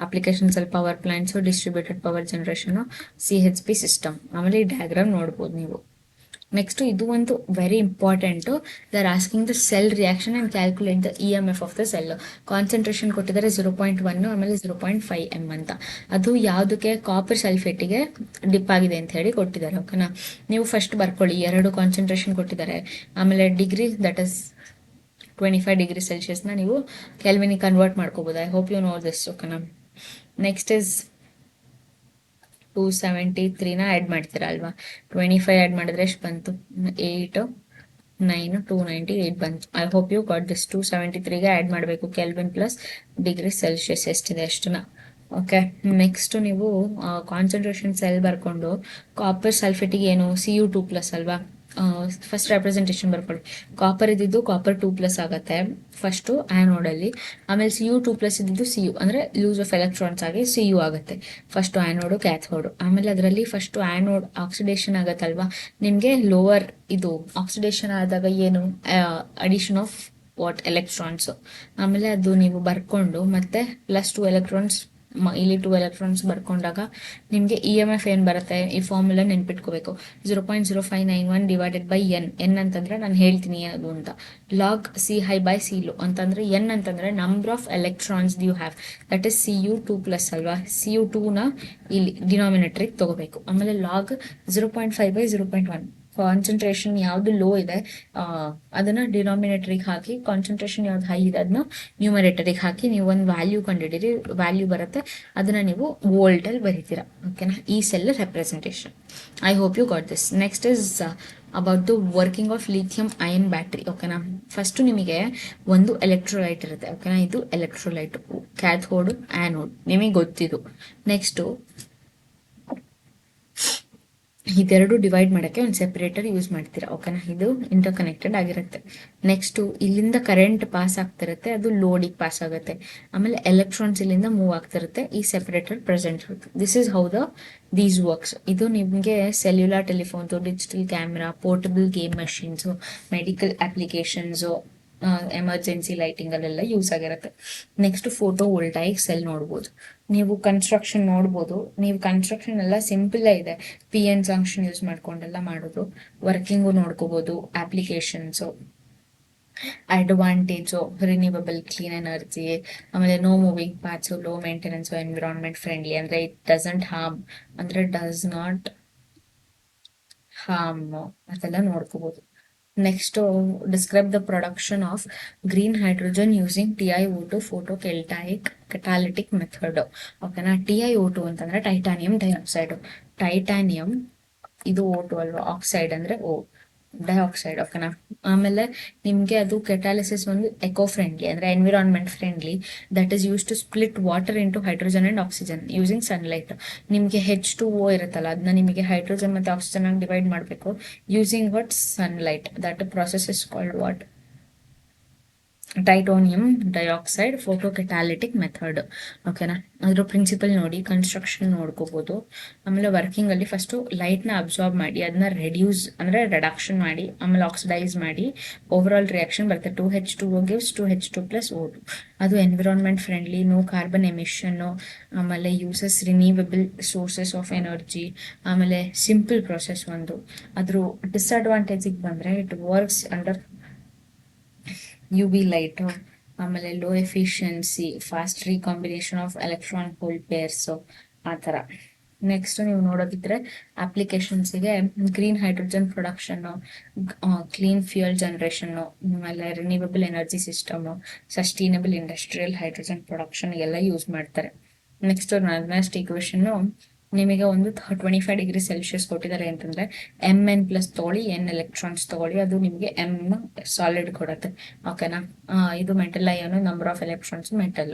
applications ಅಲ್ಲಿ power plants, distributed power generation, CHP system. ಆಮೇಲೆ ಈ ಡಯಾಗ್ರಾಮ್ ನೋಡ್ಬೋದು ನೀವು. ನೆಕ್ಸ್ಟ್ ಇದು ಒಂದು very important. They are asking the cell reaction and calculate the EMF of the cell. Concentration ಕೊಟ್ಟಿದ್ದಾರೆ 0.1, ಆಮೇಲೆ 0.5 m ಅಂತ. ಅದು ಯಾವುದಕ್ಕೆ? ಕಾಪರ್ ಸಲ್ಫೇಟಿಗೆ ಡಿಪ್ ಆಗಿದೆ ಅಂತ ಹೇಳಿ ಕೊಟ್ಟಿದ್ದಾರೆ, ಓಕೆನಾ. ನೀವು ಫಸ್ಟ್ ಬರ್ಕೊಳ್ಳಿ, 2 ಕಾನ್ಸಂಟ್ರೇಷನ್ ಕೊಟ್ಟಿದ್ದಾರೆ. ಆಮೇಲೆ ಡಿಗ್ರಿ ದಟ್ ಇಸ್ 25°C ನೀವು ಕೆಲ್ವಿನಿಗೆ ಕನ್ವರ್ಟ್ ಮಾಡ್ಕೋಬೋದು. I hope you know this, ಓಕೆನಾ. ನೆಕ್ಸ್ಟ್ ಇಸ್ 273ನ ಆ್ಯಡ್ ಮಾಡ್ತೀರಾ ಅಲ್ವಾ. 25 ಆ್ಯಡ್ ಮಾಡಿದ್ರೆ ಎಷ್ಟು ಬಂತು? 8, 9, 298 ಬಂತು. I hope you got this. 273ಗೆ ಆ್ಯಡ್ ಮಾಡಬೇಕು ಕೆಲ್ವಿನ್ ಪ್ಲಸ್ ಡಿಗ್ರಿ ಸೆಲ್ಸಿಯಸ್ ಎಷ್ಟಿದೆ ಅಷ್ಟನ್ನ. ಓಕೆ. ನೆಕ್ಸ್ಟ್ ನೀವು ಕಾನ್ಸಂಟ್ರೇಷನ್ ಸೆಲ್ ಬರ್ಕೊಂಡು ಕಾಪರ್ ಸಲ್ಫೇಟಿಗೆ ಏನು Cu2+ ಅಲ್ವಾ. ಫಸ್ಟ್ ರೆಪ್ರೆಸೆಂಟೇಷನ್ ಬರ್ಕೊಳ್ಳಿ. ಕಾಪರ್ ಇದ್ದಿದ್ದು ಕಾಪರ್ 2+ ಆಗುತ್ತೆ ಫಸ್ಟು ಆ್ಯನೋಡಲ್ಲಿ. ಆಮೇಲೆ Cu2+ ಇದ್ದಿದ್ದು Cu ಅಂದರೆ ಲೂಸ್ ಆಫ್ ಎಲೆಕ್ಟ್ರಾನ್ಸ್ ಆಗಿ Cu ಆಗುತ್ತೆ ಫಸ್ಟು ಆ್ಯನೋಡು ಕ್ಯಾಥೋಡು. ಆಮೇಲೆ ಅದರಲ್ಲಿ ಫಸ್ಟು ಆ್ಯನೋಡ್ ಆಕ್ಸಿಡೇಷನ್ ಆಗುತ್ತಲ್ವಾ, ನಿಮಗೆ ಲೋವರ್ ಇದು ಆಕ್ಸಿಡೇಷನ್ ಆದಾಗ ಏನು ಅಡಿಷನ್ ಆಫ್ ಎಲೆಕ್ಟ್ರಾನ್ಸು. ಆಮೇಲೆ ಅದು ನೀವು ಬರ್ಕೊಂಡು ಮತ್ತೆ +2 ಎಲೆಕ್ಟ್ರಾನ್ಸ್ ಇಲ್ಲಿ 2 ಎಲೆಕ್ಟ್ರಾನ್ಸ್ ಬರ್ಕೊಂಡಾಗ ನಿಮಗೆ EMF ಏನು ಬರುತ್ತೆ, ಈ ಫಾರ್ಮುಲಾ ನೆನ್ಪಿಟ್ಕೋಬೇಕು. 0.0591 ಡಿವೈಡೆಡ್ ಬೈ ಎನ್ ಅಂತಂದ್ರೆ ನಾನು ಹೇಳ್ತೀನಿ ಅದು ಅಂತ. ಲಾಗ್ C high/C low ಅಂತಂದ್ರೆ ಎನ್ ಅಂತಂದ್ರೆ number of electrons you have, that is Cu2+ ಅಲ್ವಾ. Cu2ನ ಇಲ್ಲಿ ಡಿನಾಮಿನೇಟ್ರಿಗೆ ತಗೋಬೇಕು. ಆಮೇಲೆ ಲಾಗ್ 0.5/0.1 ಕಾನ್ಸಂಟ್ರೇಷನ್ ಯಾವುದು ಲೋ ಇದೆ ಅದನ್ನ ಡಿನಾಮಿನೇಟರಿಗೆ ಹಾಕಿ, ಕಾನ್ಸಂಟ್ರೇಷನ್ ಯಾವ್ದು ಹೈ ಇದೆ ಅದನ್ನ ನ್ಯೂಮರೇಟರಿಗೆ ಹಾಕಿ ನೀವು ಒಂದು ವ್ಯಾಲ್ಯೂ ಕಂಡುಹಿಡಿರಿ. ವ್ಯಾಲ್ಯೂ ಬರುತ್ತೆ, ಅದನ್ನ ನೀವು ವೋಲ್ಟಲ್ಲಿ ಬರೀತೀರಾ, ಓಕೆನಾ. ಈ cell representation. I hope you got this. Next is about the working of lithium ion battery, ಓಕೆನಾ. ಫಸ್ಟ್ ನಿಮಗೆ ಒಂದು ಎಲೆಕ್ಟ್ರೋಲೈಟ್ ಇರುತ್ತೆ, ಓಕೆನಾ. ಇದು ಎಲೆಕ್ಟ್ರೋಲೈಟ್, ಕ್ಯಾಥೋಡ್, ಆ್ಯನೋಡ್, ನಿಮಗೆ ಗೊತ್ತಿದ್ದು. ನೆಕ್ಸ್ಟು ಇದೆರಡು ಡಿವೈಡ್ ಮಾಡೋಕ್ಕೆ ಒಂದು ಸೆಪರೇಟರ್ ಯೂಸ್ ಮಾಡ್ತೀರಾ, ಓಕೆನಾ. ಇದು ಇಂಟರ್ ಕನೆಕ್ಟೆಡ್ ಆಗಿರುತ್ತೆ. ನೆಕ್ಸ್ಟು ಇಲ್ಲಿಂದ ಕರೆಂಟ್ ಪಾಸ್ ಆಗ್ತಿರುತ್ತೆ, ಅದು ಲೋಡಿಗೆ ಪಾಸ್ ಆಗುತ್ತೆ. ಆಮೇಲೆ ಎಲೆಕ್ಟ್ರಾನ್ಸ್ ಇಲ್ಲಿಂದ ಮೂವ್ ಆಗ್ತಿರುತ್ತೆ, ಈ ಸೆಪರೇಟರ್ ಪ್ರೆಸೆಂಟ್ ಇರುತ್ತೆ. This is how these works. ಇದು ನಿಮಗೆ cellular telephones, digital camera, portable game machines, medical applications, emergency ಲೈಟಿಂಗಲ್ಲೆಲ್ಲ ಯೂಸ್ ಆಗಿರುತ್ತೆ. ನೆಕ್ಸ್ಟ್ ಫೋಟೋ ವೋಲ್ಟಾಯಿಕ್ ಸೆಲ್ ನೋಡ್ಬೋದು ನೀವು. ಕನ್ಸ್ಟ್ರಕ್ಷನ್ ನೋಡ್ಬೋದು ನೀವು. ಕನ್ಸ್ಟ್ರಕ್ಷನ್ ಎಲ್ಲ ಸಿಂಪಲ್ ಇದೆ, PN ಜಂಕ್ಷನ್ ಯೂಸ್ ಮಾಡ್ಕೊಂಡೆಲ್ಲ ಮಾಡೋದು. ವರ್ಕಿಂಗು ನೋಡ್ಕೋಬೋದು. Applications, advantage, renewable clean energy, ಆಮೇಲೆ no moving parts, low maintenance, environment friendly ಅಂದರೆ ಇಟ್ ಡಸಂಟ್ ಹಾರ್ಮ್ ಅಂದರೆ ಡಸ್ ನಾಟ್ ಹಾರ್ಮ್ ಅದೆಲ್ಲ ನೋಡ್ಕೋಬೋದು. Next describe the production of green hydrogen using TiO2 photo ಕೆಟಾಲಿಟಿಕ್ method, ಓಕೆನಾ. TiO2 ಅಂತಂದ್ರೆ titanium dioxide. Titanium ಇದು O2 ಅಲ್ವಾ, oxide ಅಂದರೆ ಡೈಆಕ್ಸೈಡ್, ಓಕೆನಾ. ಆಮೇಲೆ ನಿಮಗೆ ಅದು ಕೆಟಾಲಿಸಿಸ್ ಒಂದು ಎಕೋ ಫ್ರೆಂಡ್ಲಿ ಅಂದರೆ environment friendly, that is use to split water into hydrogen and oxygen using sunlight. ನಿಮಗೆ H2O ಇರುತ್ತಲ್ಲ, ಅದನ್ನ ನಿಮಗೆ ಹೈಡ್ರೋಜನ್ ಮತ್ತು ಆಕ್ಸಿಜನ್ ಆಗಿ ಡಿವೈಡ್ ಮಾಡಬೇಕು using what sunlight. That process is called what titanium dioxide photo ಕೆಟಾಲಿಟಿಕ್ method, ಓಕೆನಾ. ಅದ್ರ ಪ್ರಿನ್ಸಿಪಲ್ ನೋಡಿ, ಕನ್ಸ್ಟ್ರಕ್ಷನ್ ನೋಡ್ಕೋಬೋದು. ಆಮೇಲೆ ವರ್ಕಿಂಗಲ್ಲಿ ಫಸ್ಟು ಲೈಟ್ನ ಅಬ್ಸಾರ್ಬ್ ಮಾಡಿ ಅದನ್ನ ಅಂದರೆ ರಿಡಕ್ಷನ್ ಮಾಡಿ, ಆಮೇಲೆ ಆಕ್ಸಿಡೈಸ್ ಮಾಡಿ ಓವರ್ ಆಲ್ ರಿಯಾಕ್ಷನ್ ಬರುತ್ತೆ. 2H2O gives 2H2+O2. ಅದು environment friendly, no carbon emission, ಆಮೇಲೆ uses renewable sources of energy, ಆಮೇಲೆ ಸಿಂಪಲ್ ಪ್ರೊಸೆಸ್ ಒಂದು. ಅದ್ರ ಡಿಸ್ಅಡ್ವಾಂಟೇಜಿಗೆ ಬಂದರೆ it works under UV light, ಆಮೇಲೆ low efficiency, fast recombination of electron hole pairs, ಆ ಥರ. ನೆಕ್ಸ್ಟ್ ನೀವು ನೋಡೋದಿದ್ರೆ ಅಪ್ಲಿಕೇಶನ್ಸಿಗೆ green hydrogen production, clean fuel generation, ಆಮೇಲೆ renewable energy system, sustainable industrial hydrogen production ಎಲ್ಲ ಯೂಸ್ ಮಾಡ್ತಾರೆ. ನೆಕ್ಸ್ಟ್ ನೆಕ್ಸ್ಟ್ ಈಕ್ವೇಷನ್ನು ನಿಮಗೆ ಒಂದು 25°C ಕೊಟ್ಟಿದ್ದಾರೆ ಅಂತಂದರೆ Mn+ ತೊಗೊಳ್ಳಿ, N ಎಲೆಕ್ಟ್ರಾನ್ಸ್ ತೊಗೊಳ್ಳಿ, ಅದು ನಿಮಗೆ M ಸಾಲಿಡ್ ಕೊಡುತ್ತೆ, ಓಕೆನಾ. ಇದು metal ion, number of electrons metal,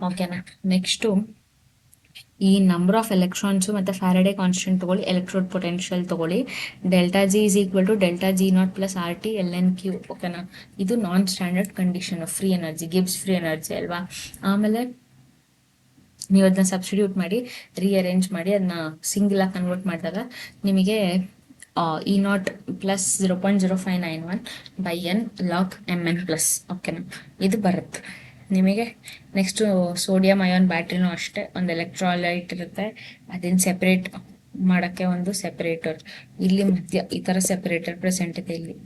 ಓಕೆನಾ. ನೆಕ್ಸ್ಟು ಈ ನಂಬರ್ ಆಫ್ ಎಲೆಕ್ಟ್ರಾನ್ಸು ಮತ್ತು ಫ್ಯಾರಡೆ ಕಾನ್ಸ್ಟೆಂಟ್ ತೊಗೊಳ್ಳಿ, ಎಲೆಕ್ಟ್ರೋಡ್ ಪೊಟೆನ್ಷಿಯಲ್ ತೊಗೊಳ್ಳಿ. ΔG = ΔG0 + RT ln/Q, ಓಕೆನಾ. ಇದು non standard condition free energy, Gibbs free energy ಅಲ್ವಾ. ಆಮೇಲೆ ನೀವು ಅದನ್ನ ಸಬ್ಸ್ಟಿಟ್ಯೂಟ್ ಮಾಡಿ, ರೀಅರೇಂಜ್ ಮಾಡಿ, ಅದನ್ನ ಸಿಂಗಲ್ ಆಗಿ ಕನ್ವರ್ಟ್ ಮಾಡಿದಾಗ ನಿಮಗೆ E not plus 0.0591 by N log M N plus. ಓಕೆನಾ, ಇದು ಬರುತ್ತೆ ನಿಮಗೆ. ನೆಕ್ಸ್ಟು ಸೋಡಿಯಂ ಅಯಾನ್ ಬ್ಯಾಟ್ರಿನೂ ಅಷ್ಟೇ, ಒಂದು ಎಲೆಕ್ಟ್ರಾಲೈಟ್ ಇರುತ್ತೆ, ಅದನ್ನು ಸೆಪ್ರೇಟ್ ಮಾಡೋಕ್ಕೆ ಒಂದು ಸೆಪ್ರೇಟರ್ ಇಲ್ಲಿ ಮಧ್ಯ ಈ ಥರ ಸೆಪ್ರೇಟರ್ ಪ್ರೆಸೆಂಟ್ ಇದೆ ಇಲ್ಲಿ.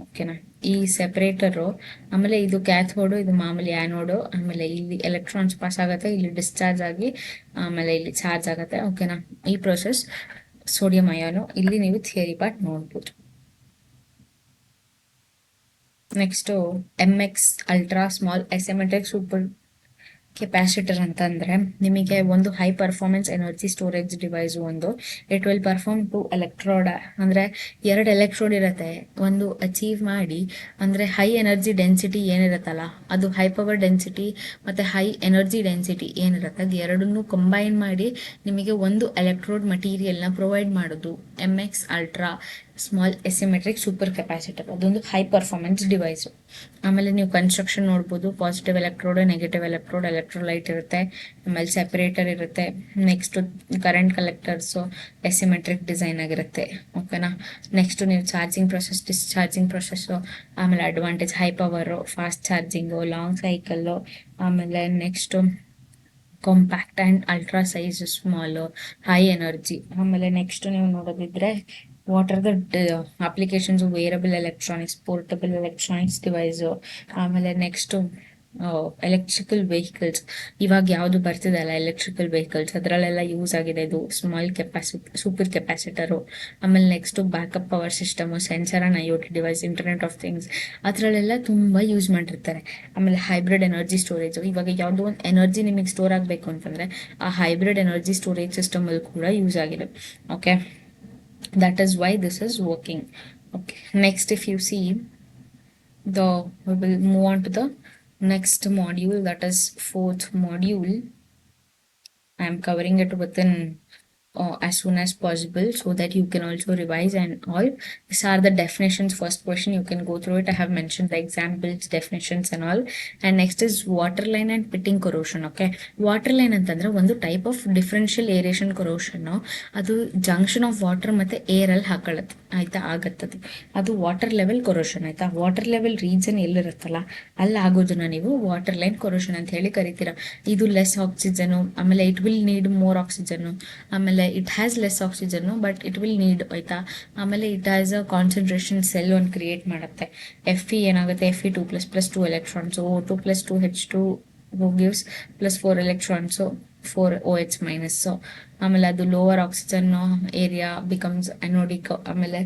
ಓಕೆನಾ, ಈ ಸೆಪ್ರೇಟರು, ಆಮೇಲೆ ಇದು ಕ್ಯಾಥೋಡು, ಇದು ಮಾಮೂಲಿ ಆ್ಯನೋಡು, ಆಮೇಲೆ ಇಲ್ಲಿ ಎಲೆಕ್ಟ್ರಾನ್ಸ್ ಪಾಸ್ ಆಗುತ್ತೆ, ಇಲ್ಲಿ ಡಿಸ್ಚಾರ್ಜ್ ಆಗಿ ಆಮೇಲೆ ಇಲ್ಲಿ ಚಾರ್ಜ್ ಆಗುತ್ತೆ. ಓಕೆನಾ, ಈ ಪ್ರೊಸೆಸ್ ಸೋಡಿಯಂ ಅಯಾನು. ಇಲ್ಲಿ ನೀವು ಥಿಯರಿ ಪಾರ್ಟ್ ನೋಡ್ಬೋದು. Next MX ultra small asymmetric super capacitor ಅಂತಂದರೆ ನಿಮಗೆ ಒಂದು high performance energy storage device. ಒಂದು ಇಟ್ ವಿಲ್ ಪರ್ಫಾರ್ಮ್ 2 ಎಲೆಕ್ಟ್ರೋಡ್, ಅಂದರೆ 2 ಎಲೆಕ್ಟ್ರೋಡ್ ಇರುತ್ತೆ. ಒಂದು ಅಚೀವ್ ಮಾಡಿ ಅಂದರೆ ಹೈ ಎನರ್ಜಿ ಡೆನ್ಸಿಟಿ ಏನಿರುತ್ತಲ್ಲ, ಅದು ಹೈ ಪವರ್ ಡೆನ್ಸಿಟಿ ಮತ್ತು ಹೈ ಎನರ್ಜಿ ಡೆನ್ಸಿಟಿ ಏನಿರುತ್ತೆ, ಅದು ಎರಡನ್ನೂ ಕಂಬೈನ್ ಮಾಡಿ ನಿಮಗೆ ಒಂದು ಎಲೆಕ್ಟ್ರೋಡ್ ಮಟೀರಿಯಲ್ನ ಪ್ರೊವೈಡ್ ಮಾಡೋದು MX ultra small asymmetric super capacitor. ಅದೊಂದು ಹೈ ಪರ್ಫಾರ್ಮೆನ್ಸ್ ಡಿವೈಸು. ಆಮೇಲೆ ನೀವು ಕನ್ಸ್ಟ್ರಕ್ಷನ್ ನೋಡ್ಬೋದು, positive electrode, negative electrode, electrolyte ಇರುತ್ತೆ, ಆಮೇಲೆ ಸೆಪರೇಟರ್ ಇರುತ್ತೆ. Next current collectors asymmetric design ಆಗಿರುತ್ತೆ. ಓಕೆನಾ, ನೆಕ್ಸ್ಟು ನೀವು ಚಾರ್ಜಿಂಗ್ ಪ್ರೊಸೆಸ್, ಡಿಸ್ಚಾರ್ಜಿಂಗ್ ಪ್ರೊಸೆಸ್ಸು, ಆಮೇಲೆ advantage high power, fast charging, long cycle, ಆಮೇಲೆ next compact and ultra size small, high energy. ಆಮೇಲೆ next ನೀವು ನೋಡೋದಿದ್ರೆ what are the applications, wearable electronics, portable electronics device. ಆಮೇಲೆ next electrical vehicles. ಇವಾಗ ಯಾವುದು ಬರ್ತಿದೆ ಅಲ್ಲ ಎಲೆಕ್ಟ್ರಿಕಲ್ ವೆಹಿಕಲ್ಸ್, ಅದರಲ್ಲೆಲ್ಲ ಯೂಸ್ ಆಗಿದೆ ಇದು ಸ್ಮಾಲ್ ಸೂಪರ್ ಕೆಪಾಸಿಟರು. ಆಮೇಲೆ next backup power system, sensor and IoT device, internet of things, ಅದರಲ್ಲೆಲ್ಲ ತುಂಬ ಯೂಸ್ ಮಾಡಿರ್ತಾರೆ. ಆಮೇಲೆ ಹೈಬ್ರಿಡ್ ಎನರ್ಜಿ ಸ್ಟೋರೇಜು, ಇವಾಗ ಯಾವುದೋ ಒಂದು ಎನರ್ಜಿ ನಿಮಗೆ ಸ್ಟೋರ್ ಆಗಬೇಕು ಅಂತಂದರೆ ಆ ಹೈಬ್ರಿಡ್ ಎನರ್ಜಿ ಸ್ಟೋರೇಜ್ ಸಿಸ್ಟಮಲ್ಲಿ ಕೂಡ ಯೂಸ್ ಆಗಿದೆ. Okay, that is why this is working. Okay, next if you see we will move on to the next module, that is fourth module. I am covering it within as soon as possible so that you can also revise and all. These are the definitions. First question, you can go through it. I have mentioned the examples, definitions and all. And next is water line and pitting corrosion. Okay, water line ಅಂತಂದ್ರೆ ಒಂದು type of differential aeration corrosion. ಅದು junction of water ಮತ್ತೆ air ಅಲ್ಲಿ ಹಾಕೊಳ್ಳುತ್ತೆ, ಆಯ್ತಾ, ಆಗತ್ತದು. ಅದು water level corrosion, ಆಯ್ತಾ. Water level region ಎಲ್ಲಿರುತ್ತಲ್ಲ ಅಲ್ಲಿ ಆಗೋದನ್ನ ನೀವು ವಾಟರ್ ಲೈನ್ ಕೊರೋಷನ್ ಅಂತ ಹೇಳಿ ಕರಿತೀರಾ. ಇದು ಲೆಸ್ ಆಕ್ಸಿಜನು, ಆಮೇಲೆ ಇಟ್ ವಿಲ್ ನೀಡ್ ಮೋರ್ ಆಕ್ಸಿಜನ್ನು, ಆಮೇಲೆ it has less oxygen but it will need, ಆಯ್ತಾ. ಆಮೇಲೆ it has a concentration cell ಒಂದು ಕ್ರಿಯೇಟ್ ಮಾಡುತ್ತೆ. Fe ಏನಾಗುತ್ತೆ, Fe2++, 2 electrons, O2 + 2H2 gives +4 electrons, 4 OH minus. ಆಮೇಲೆ ಅದು ಲೋವರ್ ಆಕ್ಸಿಜನ್ ಏರಿಯಾ ಬಿಕಮ್ಸ್ ಅನೋಡಿಕ್, ಆಮೇಲೆ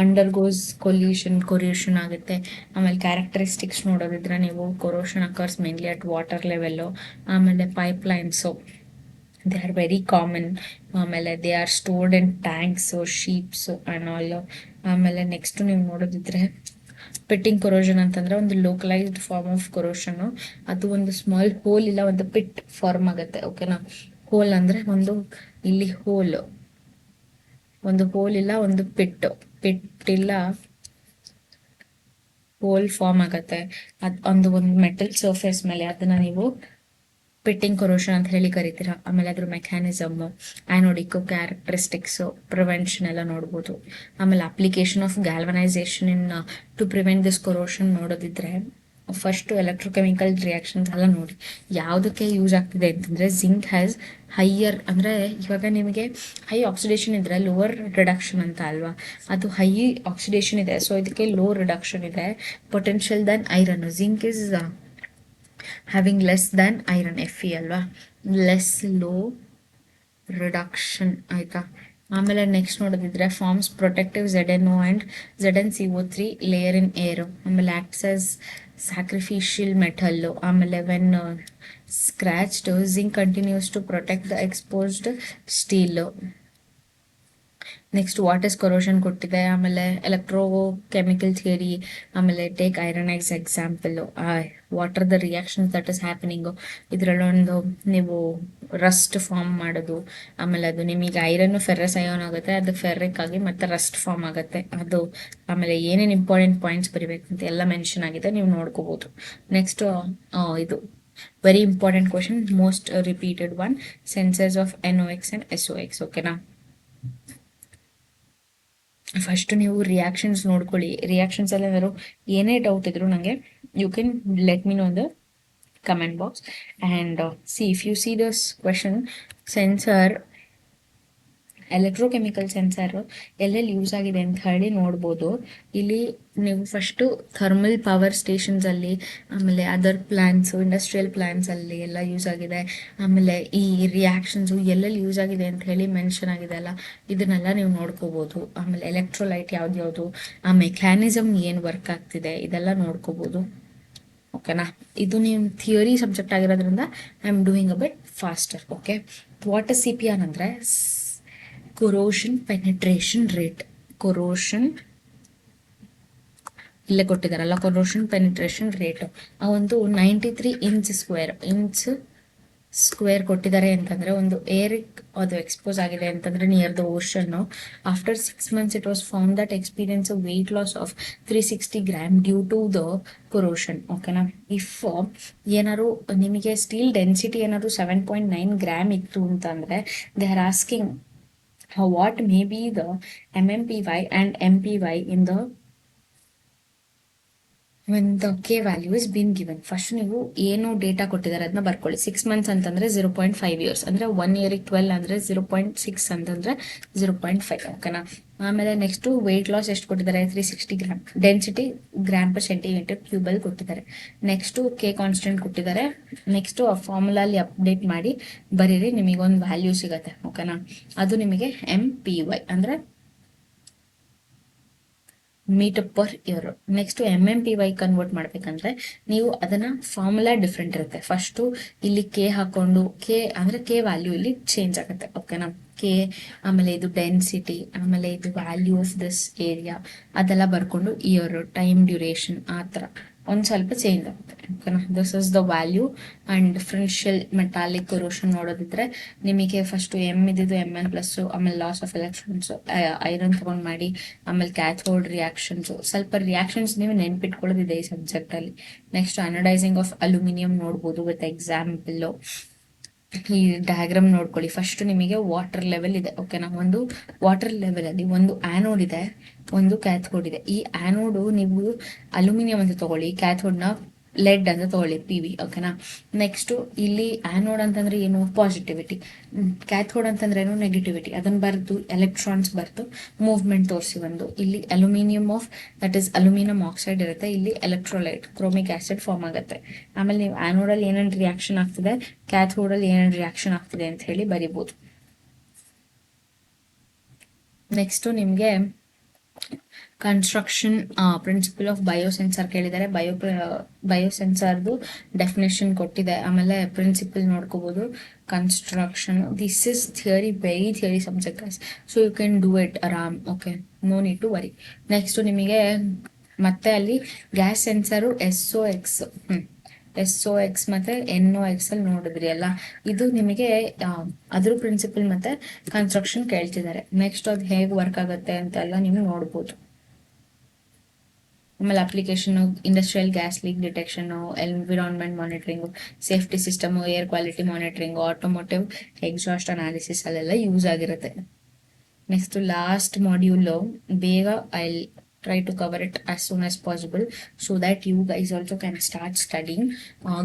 undergoes ಕೊರ್ಯೂಷನ್ ಆಗುತ್ತೆ. ಆಮೇಲೆ ಕ್ಯಾರೆಕ್ಟರಿಸ್ಟಿಕ್ಸ್ ನೋಡೋದಿದ್ರೆ ನೀವು corrosion occurs mainly at water level. ಆಮೇಲೆ ಪೈಪ್ಲೈನ್ಸು, they are very common. ಆಮೇಲೆ they are stored in tanks, sheeps and all. ಆಮೇಲೆ next ನೀವು ನೋಡೋದಿದ್ರೆ ಪಿಟ್ಟಿಂಗ್ ಕೊರೋಷನ್ ಅಂತಂದ್ರೆ ಒಂದು ಲೋಕಲೈಸ್ಡ್ ಫಾರ್ಮ್ ಆಫ್ ಕೊರೋಷನ್. ಅದು ಒಂದು ಸ್ಮಾಲ್ ಹೋಲ್ ಇಲ್ಲ ಒಂದು ಪಿಟ್ ಫಾರ್ಮ್ ಆಗುತ್ತೆ. ಓಕೆನಾ, ಹೋಲ್ ಅಂದ್ರೆ ಒಂದು ಇಲ್ಲಿ ಒಂದು ಹೋಲ್ ಇಲ್ಲ ಒಂದು ಪಿಟ್ ಇಲ್ಲ, ಹೋಲ್ ಫಾರ್ಮ್ ಆಗತ್ತೆ. ಒಂದು ಮೆಟಲ್ ಸರ್ಫೇಸ್ ಮೇಲೆ ಅದನ್ನ ನೀವು ಪಿಟ್ಟಿಂಗ್ ಕೊರೋಷನ್ ಅಂತ ಹೇಳಿ ಕರಿತೀರಾ. ಆಮೇಲೆ ಅದ್ರ ಮೆಕ್ಯಾನಿಸಮ್, ಆ್ಯನೋಡಿಕ್ ಕ್ಯಾರೆಕ್ಟರಿಸ್ಟಿಕ್ಸು, ಪ್ರಿವೆನ್ಷನ್ ಎಲ್ಲ ನೋಡ್ಬೋದು. ಆಮೇಲೆ application of galvanisation in to prevent this corrosion ನೋಡೋದಿದ್ರೆ ಫಸ್ಟು ಎಲೆಕ್ಟ್ರೋಕೆಮಿಕಲ್ ರಿಯಾಕ್ಷನ್ಸ್ ಎಲ್ಲ ನೋಡಿ ಯಾವುದಕ್ಕೆ ಯೂಸ್ ಆಗ್ತಿದೆ ಅಂತಂದರೆ ಜಿಂಕ್ ಹ್ಯಾಸ್ ಹೈಯರ್, ಅಂದರೆ ಇವಾಗ ನಿಮಗೆ ಹೈ ಆಕ್ಸಿಡೇಷನ್ ಇದ್ದರೆ ಲೋವರ್ ರಿಡಕ್ಷನ್ ಅಂತ ಅಲ್ವಾ, ಅದು ಹೈ ಆಕ್ಸಿಡೇಷನ್ ಇದೆ, ಸೊ ಇದಕ್ಕೆ ಲೋ ರಿಡಕ್ಷನ್ ಇದೆ potential than iron. Zinc is having less than iron, Fe ಅಲ್ವಾ, ಲೆಸ್ ಲೋ ರಿಡಕ್ಷನ್, ಆಯಿತಾ. ಆಮೇಲೆ ನೆಕ್ಸ್ಟ್ ನೋಡೋದಿದ್ರೆ forms protective ZnO and ZnCO3 layer in air. ಆಮೇಲೆ ಆ್ಯಕ್ಟ್ಸ್ ಆಸ್ ಸ್ಯಾಕ್ರಿಫಿಷಿಯಲ್ ಮೆಟಲ್ಲು. ಆಮೇಲೆ when scratched zinc continues to protect the exposed steel. Next what is corrosion ಕೊಟ್ಟಿದೆ. ಆಮೇಲೆ electrochemical theory, ಆಮೇಲೆ take iron ex example. What are the reactions that is happening, ಇದರಲ್ಲೊಂದು ನೀವು rust form ಮಾಡೋದು, ಆಮೇಲೆ ಅದು ನಿಮಗೆ ಐರನ್ನು ಫೆರ್ರಸ್ ಅಯಾನ್ ಆಗುತ್ತೆ, ಅದು ಫೆರ್ರಿಕ್ ಆಗಿ ಮತ್ತೆ ರಸ್ಟ್ ಫಾರ್ಮ್ ಆಗುತ್ತೆ ಅದು. ಆಮೇಲೆ ಏನೇನು ಇಂಪಾರ್ಟೆಂಟ್ ಪಾಯಿಂಟ್ಸ್ ಬರಿಬೇಕು ಅಂತ ಎಲ್ಲ ಮೆನ್ಷನ್ ಆಗಿದೆ, ನೀವು ನೋಡ್ಕೋಬೋದು. ನೆಕ್ಸ್ಟ್ ಇದು very important question, most repeated one, sensors of NOx and SOx. ಓಕೆನಾ. ಫಸ್ಟ್ ನೀವು ರಿಯಾಕ್ಷನ್ಸ್ ನೋಡ್ಕೊಳ್ಳಿ. ರಿಯಾಕ್ಷನ್ಸ್ ಅಲ್ಲಿ ಏನಾದ್ರು ಏನೇ ಡೌಟ್ ಇದ್ರು ನನಗೆ you can let me know the comment box. And see if you see this question, sensor electrochemical sensor ಎಲ್ಲೆಲ್ಲಿ ಯೂಸ್ ಆಗಿದೆ ಅಂತ ಹೇಳಿ ನೋಡ್ಬೋದು. ಇಲ್ಲಿ ನೀವು ಫಸ್ಟು ಥರ್ಮಲ್ ಪವರ್ ಸ್ಟೇಷನ್ಸಲ್ಲಿ, ಆಮೇಲೆ ಅದರ್ ಪ್ಲ್ಯಾನ್ಸು, ಇಂಡಸ್ಟ್ರಿಯಲ್ ಪ್ಲ್ಯಾನ್ಸಲ್ಲಿ ಎಲ್ಲ ಯೂಸ್ ಆಗಿದೆ. ಆಮೇಲೆ ಈ ರಿಯಾಕ್ಷನ್ಸು ಎಲ್ಲೆಲ್ಲಿ ಯೂಸ್ ಆಗಿದೆ ಅಂತ ಹೇಳಿ ಮೆನ್ಷನ್ ಆಗಿದೆ ಅಲ್ಲ, ಇದನ್ನೆಲ್ಲ ನೀವು ನೋಡ್ಕೋಬೋದು. ಆಮೇಲೆ ಎಲೆಕ್ಟ್ರೋಲೈಟ್ ಯಾವ್ದು, ಆ ಮೆಕ್ಯಾನಿಸಮ್ ಏನು ವರ್ಕ್ ಆಗ್ತಿದೆ ಇದೆಲ್ಲ ನೋಡ್ಕೋಬೋದು. ಓಕೆನಾ? ಇದು ನಿಮ್ಮ ಥಿಯರಿ ಸಬ್ಜೆಕ್ಟ್ ಆಗಿರೋದ್ರಿಂದ I am doing a bit faster. Okay, what is CPR ಅಂದರೆ ಕೊರೋಷನ್ ಪೆನಿಟ್ರೇಷನ್ ರೇಟ್. ಕೊರೋಷನ್ ಇಲ್ಲೇ ಕೊಟ್ಟಿದ್ದಾರಲ್ಲ, ಕೊರೋಷನ್ ಪೆನಿಟ್ರೇಷನ್ ರೇಟ್ ಆ ಒಂದು 93 ಇಂಚ್ ಸ್ಕ್ವೇರ್ ಕೊಟ್ಟಿದ್ದಾರೆ ಅಂತಂದರೆ, ಒಂದು ಏರಿಕ್ ಅದು ಎಕ್ಸ್ಪೋಸ್ ಆಗಿದೆ ಅಂತಂದರೆ near the ocean. After 6 months it was found that experience weight loss of 360 gram due to the corrosion. ಓಕೆನಾ? ಇಫ್ ಏನಾದ್ರು ನಿಮಗೆ ಸ್ಟೀಲ್ ಡೆನ್ಸಿಟಿ ಏನಾದ್ರು 7.9 ಗ್ರಾಮ್ ಇತ್ತು ಅಂತಂದರೆ they are asking what may be the MMPY and MPY in the when the K value is been given. First ನೀವು ಏನು data ಕೊಟ್ಟಿದ್ದಾರೆ ಅದನ್ನ ಬರ್ಕೊಳ್ಳಿ. 6 months ಅಂತಂದ್ರೆ 0.5 years ಅಂದರೆ 1 year 12 ಅಂದರೆ 0.6 ಅಂತಂದ್ರೆ 0.5. ಓಕೆನಾ? ಆಮೇಲೆ ನೆಕ್ಸ್ಟು ವೆಯ್ಟ್ ಲಾಸ್ ಎಷ್ಟು ಕೊಟ್ಟಿದ್ದಾರೆ, 360 gram. Density gram per centimetre ಕ್ಯೂಬಲ್ಲಿ ಕೊಟ್ಟಿದ್ದಾರೆ. ನೆಕ್ಸ್ಟು K ಕಾನ್ಸ್ಟೆಂಟ್ ಕೊಟ್ಟಿದ್ದಾರೆ. ನೆಕ್ಸ್ಟು ಆ ಫಾರ್ಮುಲಾಲಿ ಅಪ್ಡೇಟ್ ಮಾಡಿ ಬರೀರಿ, ನಿಮಗೊಂದು ವ್ಯಾಲ್ಯೂ ಸಿಗುತ್ತೆ. ಓಕೆನಾ? ಅದು ನಿಮಗೆ MPY ಅಂದರೆ metre per year. Next MMPY convert ಮಾಡ್ಬೇಕಂದ್ರೆ ನೀವು ಅದನ್ನ ಫಾರ್ಮುಲಾ ಡಿಫ್ರೆಂಟ್ ಇರುತ್ತೆ. ಫಸ್ಟು ಇಲ್ಲಿ K ಹಾಕೊಂಡು, K ಅಂದರೆ K ವ್ಯಾಲ್ಯೂ ಇಲ್ಲಿ ಚೇಂಜ್ ಆಗುತ್ತೆ. ಓಕೆನಾ? K ಆಮೇಲೆ ಇದು ಡೆನ್ಸಿಟಿ, ಆಮೇಲೆ ಇದು ವ್ಯಾಲ್ಯೂ ಆಫ್ ದಿಸ್ ಏರಿಯಾ ಅದೆಲ್ಲ ಬರ್ಕೊಂಡು ಇಯರ್, ಟೈಮ್, ಡ್ಯೂರೇಷನ್ ಆ ಥರ ಒಂದು ಸ್ವಲ್ಪ ಚೇಂಜ್ ಆಗುತ್ತೆ. ಓಕೆನಾ? This is the value. And differential metallic corrosion ನೋಡೋದಿದ್ರೆ ನಿಮಗೆ ಫಸ್ಟು ಇದ್ದಿದ್ದು Mn ಪ್ಲಸ್ಸು, ಆಮೇಲೆ ಲಾಸ್ ಆಫ್ ಎಲೆಕ್ಟ್ರಾನ್ಸು, ಐರನ್ ತೊಗೊಂಡು ಮಾಡಿ, ಆಮೇಲೆ ಕ್ಯಾಥೋಡ್ ರಿಯಾಕ್ಷನ್ಸು, ಸ್ವಲ್ಪ ರಿಯಾಕ್ಷನ್ಸ್ ನೀವು ನೆನ್ಪಿಟ್ಕೊಳ್ಳೋದಿದೆ ಈ ಸಬ್ಜೆಕ್ಟಲ್ಲಿ. ನೆಕ್ಸ್ಟ್ ಅನಡೈಸಿಂಗ್ ಆಫ್ ಅಲ್ಯೂಮಿನಿಯಂ ನೋಡ್ಬೋದು ವಿತ್ ಎಕ್ಸಾಂಪಲ್ಲು. ಈ ಡಯಾಗ್ರಾಮ್ ನೋಡ್ಕೊಳ್ಳಿ. ಫಸ್ಟ್ ನಿಮಗೆ ವಾಟರ್ ಲೆವೆಲ್ ಇದೆ. ಓಕೆನಾ? ಒಂದು ವಾಟರ್ ಲೆವೆಲಲ್ಲಿ ಒಂದು ಆ್ಯನೋಡ್ ಇದೆ, ಒಂದು ಕ್ಯಾಥೋಡ್ ಇದೆ. ಈ ಆ್ಯನೋಡು ನೀವು ಅಲ್ಯೂಮಿನಿಯಂ ಅಂತ ತಗೊಳ್ಳಿ, ಕ್ಯಾಥೋಡ್ನ ಲೆಡ್ ಅಂತ ತಗೊಳ್ಳಿ, PV. ಓಕೆನಾ? ನೆಕ್ಸ್ಟು ಇಲ್ಲಿ ಆ್ಯನೋಡ್ ಅಂತಂದ್ರೆ ಏನು, ಪಾಸಿಟಿವಿಟಿ. ಕ್ಯಾಥೋಡ್ ಅಂತಂದ್ರೆ ಏನು, ನೆಗೆಟಿವಿಟಿ. ಅದನ್ನು ಬರೆದು ಎಲೆಕ್ಟ್ರಾನ್ಸ್ ಬರೆದು ಮೂವ್ಮೆಂಟ್ ತೋರಿಸಿ. ಒಂದು ಇಲ್ಲಿ aluminium of that is aluminium oxide ಇರುತ್ತೆ, ಇಲ್ಲಿ ಎಲೆಕ್ಟ್ರೋಲೈಟ್ ಕ್ರೋಮಿಕ್ ಆಸಿಡ್ ಫಾರ್ಮ್ ಆಗುತ್ತೆ. ಆಮೇಲೆ ನೀವು ಆ್ಯನೋಡಲ್ಲಿ ಏನೇನು ರಿಯಾಕ್ಷನ್ ಆಗ್ತಿದೆ, ಕ್ಯಾಥೋಡಲ್ಲಿ ಏನೇನು ರಿಯಾಕ್ಷನ್ ಆಗ್ತಿದೆ ಅಂತ ಹೇಳಿ ಬರಿಬೋದು. ನೆಕ್ಸ್ಟು ನಿಮಗೆ ಕನ್ಸ್ಟ್ರಕ್ಷನ್ ಪ್ರಿನ್ಸಿಪಲ್ ಆಫ್ ಬಯೋಸೆನ್ಸರ್ ಕೇಳಿದ್ದಾರೆ. ಬಯೋಸೆನ್ಸರ್ದು ಡೆಫಿನೇಷನ್ ಕೊಟ್ಟಿದೆ. ಆಮೇಲೆ ಪ್ರಿನ್ಸಿಪಲ್ ನೋಡ್ಕೋಬೋದು. Construction, this is theory, very theory subject, so you can do it ಆರಾಮ್. Okay, no need to worry. Next ನಿಮಗೆ ಮತ್ತೆ ಅಲ್ಲಿ ಗ್ಯಾಸ್ ಸೆನ್ಸರು SOX ಮತ್ತು NOx ಅಲ್ಲಿ ನೋಡಿದ್ರಿ ಅಲ್ಲ, ಇದು ನಿಮಗೆ ಅದ್ರ ಪ್ರಿನ್ಸಿಪಲ್ ಮತ್ತೆ ಕನ್ಸ್ಟ್ರಕ್ಷನ್ ಕೇಳ್ತಿದ್ದಾರೆ. ನೆಕ್ಸ್ಟ್ ಅದು ಹೇಗೆ ವರ್ಕ್ ಆಗುತ್ತೆ ಅಂತೆಲ್ಲ ನೀವು ನೋಡ್ಬೋದು. ಆಮೇಲೆ application industrial gas leak detection, environment monitoring, safety system, air quality monitoring, automotive exhaust analysis ಅಲ್ಲೆಲ್ಲ ಯೂಸ್ ಆಗಿರುತ್ತೆ. ನೆಕ್ಸ್ಟ್ ಲಾಸ್ಟ್ ಮಾಡ್ಯೂಲು ಬೇಗ I try to cover it as soon as possible so that you guys also can start studying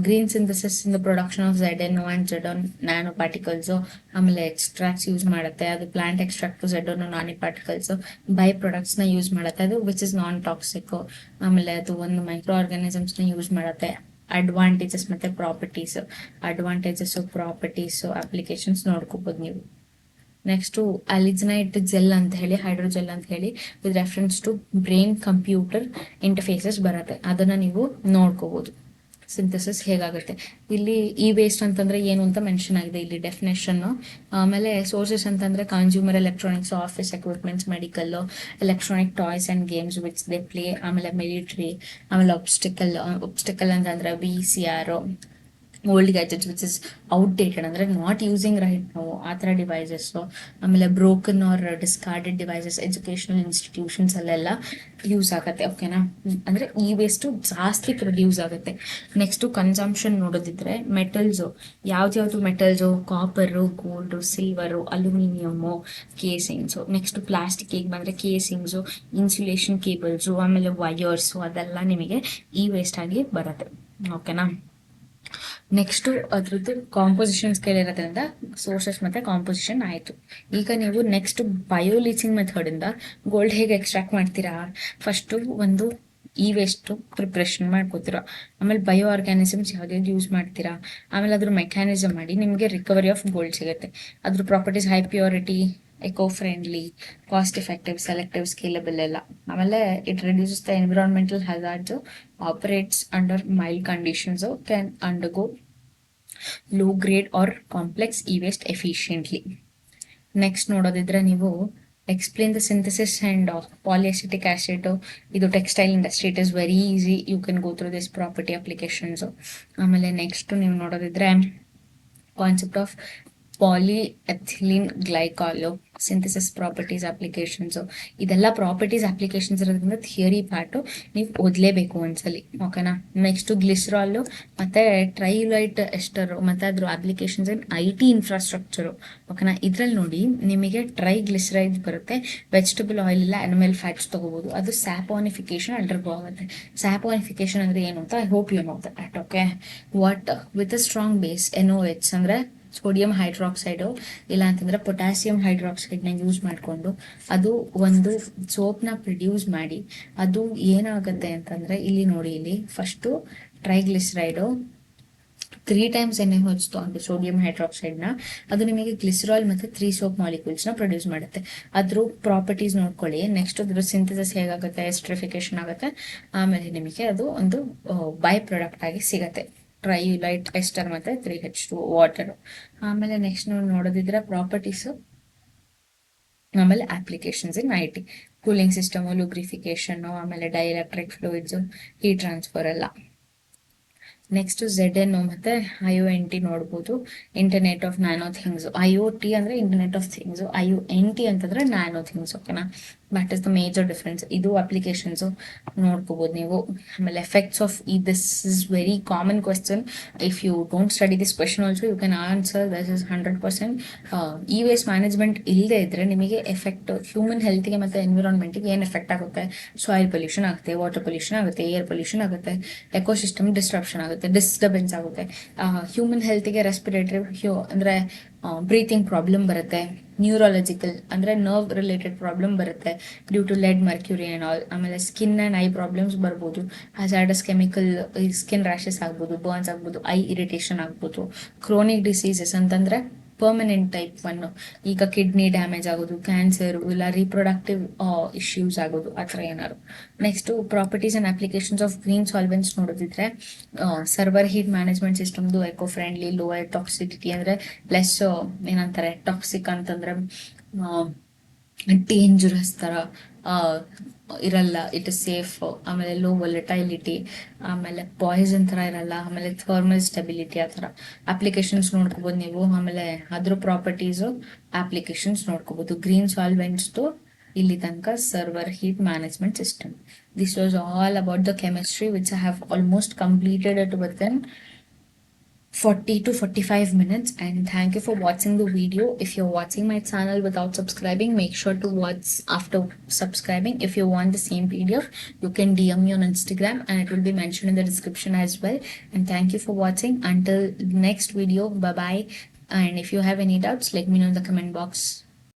green synthesis in the production of ZNO and ZN nanoparticles. ಆಮೇಲೆ extracts use ಮಾಡುತ್ತೆ, ಅದು plant extract ZNO nanoparticles by ಪ್ರಾಡಕ್ಟ್ಸ್ನ use ಮಾಡುತ್ತೆ, ಅದು which is non toxic. ಆಮೇಲೆ ಅದು ಒಂದು micro ಆರ್ಗಾನಿಸಮ್ಸ್ನ ಯೂಸ್ ಮಾಡುತ್ತೆ. ಅಡ್ವಾಂಟೇಜಸ್ ಮತ್ತು ಪ್ರಾಪರ್ಟೀಸು ಅಪ್ಲಿಕೇಶನ್ಸ್ ನೋಡ್ಕೋಬೋದು ನೀವು. ನೆಕ್ಸ್ಟು ಅಲಿಜನೈಟ್ ಜೆಲ್ ಅಂತ ಹೇಳಿ, ಹೈಡ್ರೋಜೆಲ್ ಅಂತ ಹೇಳಿ with reference to brain computer interfaces ಬರುತ್ತೆ, ಅದನ್ನು ನೀವು ನೋಡ್ಕೋಬೋದು. ಸಿಂಥಸಿಸ್ ಹೇಗಾಗುತ್ತೆ ಇಲ್ಲಿ. ಈ ವೇಸ್ಟ್ ಅಂತಂದರೆ ಏನು ಅಂತ ಮೆನ್ಷನ್ ಆಗಿದೆ ಇಲ್ಲಿ ಡೆಫಿನೇಷನ್ನು. ಆಮೇಲೆ ಸೋರ್ಸಸ್ ಅಂತಂದರೆ consumer electronics, office equipments, medical, electronic toys and games which they play. ಆಮೇಲೆ ಮಿಲಿಟ್ರಿ, ಆಮೇಲೆ ಒಬ್ಸ್ಟಿಕಲ್ ಅಂತಂದರೆ VCR, old gadgets which is outdated ಅಂದರೆ ನಾಟ್ ಯೂಸಿಂಗ್ ರೈಟ್ ನಾವು ಆ ಥರ ಡಿವೈಸಸ್ಸು, ಆಮೇಲೆ broken or discarded devices educational institutions ಅಲ್ಲೆಲ್ಲ ಯೂಸ್ ಆಗುತ್ತೆ. ಓಕೆನಾ, ಅಂದರೆ ಈ ವೇಸ್ಟು ಜಾಸ್ತಿ ಪ್ರೊಡ್ಯೂಸ್ ಆಗುತ್ತೆ. ನೆಕ್ಸ್ಟು ಕನ್ಸಂಪ್ಷನ್ ನೋಡೋದಿದ್ರೆ ಮೆಟಲ್ಸು, ಯಾವ್ದು metals, copper, gold, silver, aluminium, casings. Next ಪ್ಲಾಸ್ಟಿಕ್ಕಿಗೆ ಬಂದರೆ ಕೇಸಿಂಗ್ಸು, ಇನ್ಸುಲೇಷನ್ ಕೇಬಲ್ಸು, ಆಮೇಲೆ ವಯರ್ಸು, ಅದೆಲ್ಲ ನಿಮಗೆ ಈ ವೇಸ್ಟ್ ಆಗಿ ಬರುತ್ತೆ. ಓಕೆನಾ, ನೆಕ್ಸ್ಟು ಅದ್ರದ್ದು ಕಾಂಪೋಸಿಷನ್ ಸ್ಕೇಲ್ ಇರೋದ್ರಿಂದ ಸೋರ್ಸಸ್ ಮತ್ತು ಕಾಂಪೋಸಿಷನ್ ಆಯಿತು. ಈಗ ನೀವು ನೆಕ್ಸ್ಟ್ ಬಯೋಲೀಚಿಂಗ್ ಮೆಥಡಿಂದ ಗೋಲ್ಡ್ ಹೇಗೆ ಎಕ್ಸ್ಟ್ರಾಕ್ಟ್ ಮಾಡ್ತೀರಾ? ಫಸ್ಟು ಒಂದು ಈ ವೇಸ್ಟು ಪ್ರಿಪ್ರೇಷನ್ ಮಾಡ್ಕೋತೀರಾ, ಆಮೇಲೆ ಬಯೋ ಆರ್ಗ್ಯಾನಿಸಮ್ಸ್ ಯಾವ್ದು ಯೂಸ್ ಮಾಡ್ತೀರಾ, ಆಮೇಲೆ ಅದ್ರ ಮೆಕ್ಯಾನಿಸಮ್ ಮಾಡಿ ನಿಮಗೆ ರಿಕವರಿ ಆಫ್ ಗೋಲ್ಡ್ ಸಿಗುತ್ತೆ. ಅದ್ರ properties high purity, eco friendly, cost effective, selective, scalable ಎಲ್ಲ. ಆಮೇಲೆ it reduces the environmental hazards, operates under mild conditions, can undergo low grade or complex e waste efficiently. Next ನೋಡೋದಿದ್ರೆ ನೀವು explain the synthesis and polyacetic acid. ಇದು textile industry, it is very easy, you can go through this property applications. ಆಮೇಲೆ next ನೀವು ನೋಡೋದಿದ್ರೆ concept of polyethylene glycol, synthesis properties applications. ಇದೆಲ್ಲ properties applications ಇರೋದ್ರಿಂದ theory part ನೀವು ಓದಲೇಬೇಕು ಒಂದ್ಸಲಿ. ಓಕೆನಾ, next ಗ್ಲಿಸರಾಲು ಮತ್ತು ಟ್ರೈಲೈಟ್ ಎಸ್ಟರು ಮತ್ತು ಅದ್ರ ಅಪ್ಲಿಕೇಶನ್ಸ್ ಇನ್ IT ಇನ್ಫ್ರಾಸ್ಟ್ರಕ್ಚರು. ಓಕೆನಾ, ಇದ್ರಲ್ಲಿ ನೋಡಿ ನಿಮಗೆ ಟ್ರೈಗ್ಲಿಸರೈಡ್ ಬರುತ್ತೆ. ವೆಜಿಟಬಲ್ ಆಯಿಲ್ ಇಲ್ಲ ಅನಿಮಲ್ ಫ್ಯಾಟ್ಸ್ ತೊಗೋಬೋದು. ಅದು ಸ್ಯಾಪೋನಿಫಿಕೇಶನ್ ಅಂಡರ್ಗೋ ಆಗುತ್ತೆ. ಸ್ಯಾಪೋನಿಫಿಕೇಶನ್ ಅಂದರೆ ಏನು ಅಂತ I hope you know that. Okay, what with a strong base NOH ಅಂದರೆ ಸೋಡಿಯಂ ಹೈಡ್ರಾಕ್ಸೈಡು, ಇಲ್ಲ ಅಂತಂದರೆ ಪೊಟ್ಯಾಸಿಯಂ ಹೈಡ್ರಾಕ್ಸೈಡ್ನ ಯೂಸ್ ಮಾಡಿಕೊಂಡು ಅದು ಒಂದು ಸೋಪ್ನ ಪ್ರೊಡ್ಯೂಸ್ ಮಾಡಿ, ಅದು ಏನಾಗುತ್ತೆ ಅಂತಂದರೆ ಇಲ್ಲಿ ನೋಡಿ, ಇಲ್ಲಿ ಫಸ್ಟು ಟ್ರೈಗ್ಲಿಸರೈಡು 3 times NaOH ತೊಗೊಂಡು ಸೋಡಿಯಂ ಹೈಡ್ರಾಕ್ಸೈಡ್ನ, ಅದು ನಿಮಗೆ ಗ್ಲಿಸರಾಲ್ ಮತ್ತು 3 ಸೋಪ್ ಮಾಲಿಕ್ಯೂಲ್ಸ್ನ ಪ್ರೊಡ್ಯೂಸ್ ಮಾಡುತ್ತೆ. ಅದ್ರ ಪ್ರಾಪರ್ಟೀಸ್ ನೋಡ್ಕೊಳ್ಳಿ. ನೆಕ್ಸ್ಟ್ ಅದ್ರ ಸಿಂಥಸಿಸ್ ಹೇಗಾಗುತ್ತೆ, ಎಸ್ಟ್ರಿಫಿಕೇಶನ್ ಆಗುತ್ತೆ, ಆಮೇಲೆ ನಿಮಗೆ ಅದು ಒಂದು ಬೈ ಪ್ರಾಡಕ್ಟ್ ಆಗಿ ಸಿಗುತ್ತೆ, ಟ್ರೈಲೈಟ್ ಎಸ್ಟರ್ ಮತ್ತು 3H2 ವಾಟರು. ಆಮೇಲೆ ನೆಕ್ಸ್ಟ್ ನಾವು ನೋಡೋದಿದ್ರೆ ಪ್ರಾಪರ್ಟೀಸು, ಆಮೇಲೆ applications in IT, cooling system, lubrication, ಆಮೇಲೆ ಡೈಎಲೆಕ್ಟ್ರಿಕ್ ಫ್ಲೂಯಿಡ್ಸು, ಹೀಟ್ ಟ್ರಾನ್ಸ್ಫರ್ ಎಲ್ಲ. ನೆಕ್ಸ್ಟ್ ZNO ಮತ್ತು IoNT ನೋಡ್ಬೋದು, internet of nano things. IoT ಅಂದರೆ ಇಂಟರ್ನೆಟ್ ಆಫ್ ಥಿಂಗ್ಸು, IoNT ಅಂತಂದರೆ ನ್ಯಾನೋ ಥಿಂಗ್ಸ್. ಓಕೆನಾ, that is the major difference. ಇದು ಅಪ್ಲಿಕೇಶನ್ಸು ನೋಡ್ಕೋಬೋದು ನೀವು. ಆಮೇಲೆ effects of this is very common question. If you don't study this question also you can answer. This is 100%. E waste management ಇಲ್ಲದೆ ಇದ್ದರೆ ನಿಮಗೆ effect human ಹೆಲ್ತ್ಗೆ ಮತ್ತು ಎನ್ವಿರಾನ್ಮೆಂಟಿಗೆ ಏನು ಎಫೆಕ್ಟ್ ಆಗುತ್ತೆ? ಸಾಯಿಲ್ ಪೊಲ್ಯೂಷನ್ ಆಗುತ್ತೆ, ವಾಟರ್ ಪೊಲ್ಯೂಷನ್ ಆಗುತ್ತೆ, ಏರ್ ಪೊಲ್ಯೂಷನ್ ಆಗುತ್ತೆ, ecosystem disruption ಆಗುತ್ತೆ, ಡಿಸ್ಟರ್ಬೆನ್ಸ್ ಆಗುತ್ತೆ. ಹ್ಯೂಮನ್ ಹೆಲ್ತಿಗೆ ರೆಸ್ಪಿರೇಟರಿ ಅಂದರೆ ಬ್ರೀತಿಂಗ್ ಪ್ರಾಬ್ಲಮ್ ಬರುತ್ತೆ, ನ್ಯೂರಾಲಜಿಕಲ್ ಅಂದರೆ ನರ್ವ್ ರಿಲೇಟೆಡ್ ಪ್ರಾಬ್ಲಮ್ ಬರುತ್ತೆ due to lead, mercury and all. ಆಮೇಲೆ ಸ್ಕಿನ್ ಆ್ಯಂಡ್ ಐ ಪ್ರಾಬ್ಲಮ್ಸ್ ಬರ್ಬೋದು, ಹಜಾರ್ಡಸ್ ಕೆಮಿಕಲ್, ಸ್ಕಿನ್ ರ್ಯಾಷಸ್ ಆಗ್ಬೋದು, ಬರ್ನ್ಸ್ ಆಗ್ಬೋದು, ಐ ಇರಿಟೇಷನ್ ಆಗ್ಬೋದು. ಕ್ರೋನಿಕ್ ಡಿಸೀಸಸ್ ಅಂತಂದರೆ ಪರ್ಮನೆಂಟ್ ಟೈಪ್ 1, ಈಗ ಕಿಡ್ನಿ ಡ್ಯಾಮೇಜ್ ಆಗೋದು, ಕ್ಯಾನ್ಸರು, ಇಲ್ಲ ರೀಪ್ರೊಡಕ್ಟಿವ್ ಇಶ್ಯೂಸ್ ಆಗೋದು, ಆ ಥರ ಏನಾದ್ರು. Next properties and applications of green solvents ನೋಡೋದಿದ್ರೆ ಸರ್ವರ್ ಹೀಟ್ ಮ್ಯಾನೇಜ್ಮೆಂಟ್ ಸಿಸ್ಟಮ್ದು ಎಕೋ ಫ್ರೆಂಡ್ಲಿ, ಲೋಯರ್ ಟಾಕ್ಸಿಸಿಟಿ ಅಂದರೆ ಲೆಸ್ ಏನಂತಾರೆ ಟಾಕ್ಸಿಕ್ ಅಂತಂದರೆ ಡೇಂಜರಸ್ ಥರ ಇರಲ್ಲ, ಇಟ್ ಇಸ್ ಸೇಫ್. ಆಮೇಲೆ ಲೋ ವೊಲಟೈಲಿಟಿ, ಆಮೇಲೆ ಪಾಯ್ಸನ್ ಥರ ಇರಲ್ಲ, ಆಮೇಲೆ ಥರ್ಮಲ್ ಸ್ಟೆಬಿಲಿಟಿ, ಆ ಥರ ಅಪ್ಲಿಕೇಶನ್ಸ್ ನೋಡ್ಕೋಬೋದು ನೀವು. ಆಮೇಲೆ ಅದ್ರ ಪ್ರಾಪರ್ಟೀಸು ಅಪ್ಲಿಕೇಶನ್ಸ್ ನೋಡ್ಕೋಬೋದು. ಗ್ರೀನ್ ಸಾಲ್ವೆಂಟ್ಸ್ದು ಇಲ್ಲಿ ತನಕ server heat management system. This was all about the chemistry which I have almost completed it within 40 to 45 minutes, and thank you for watching the video. If you're watching my channel without subscribing, make sure to watch after subscribing. If you want the same PDF, you can DM me on Instagram and it will be mentioned in the description as well. And thank you for watching. Until next video, bye bye. And if you have any doubts, let me know in the comment box.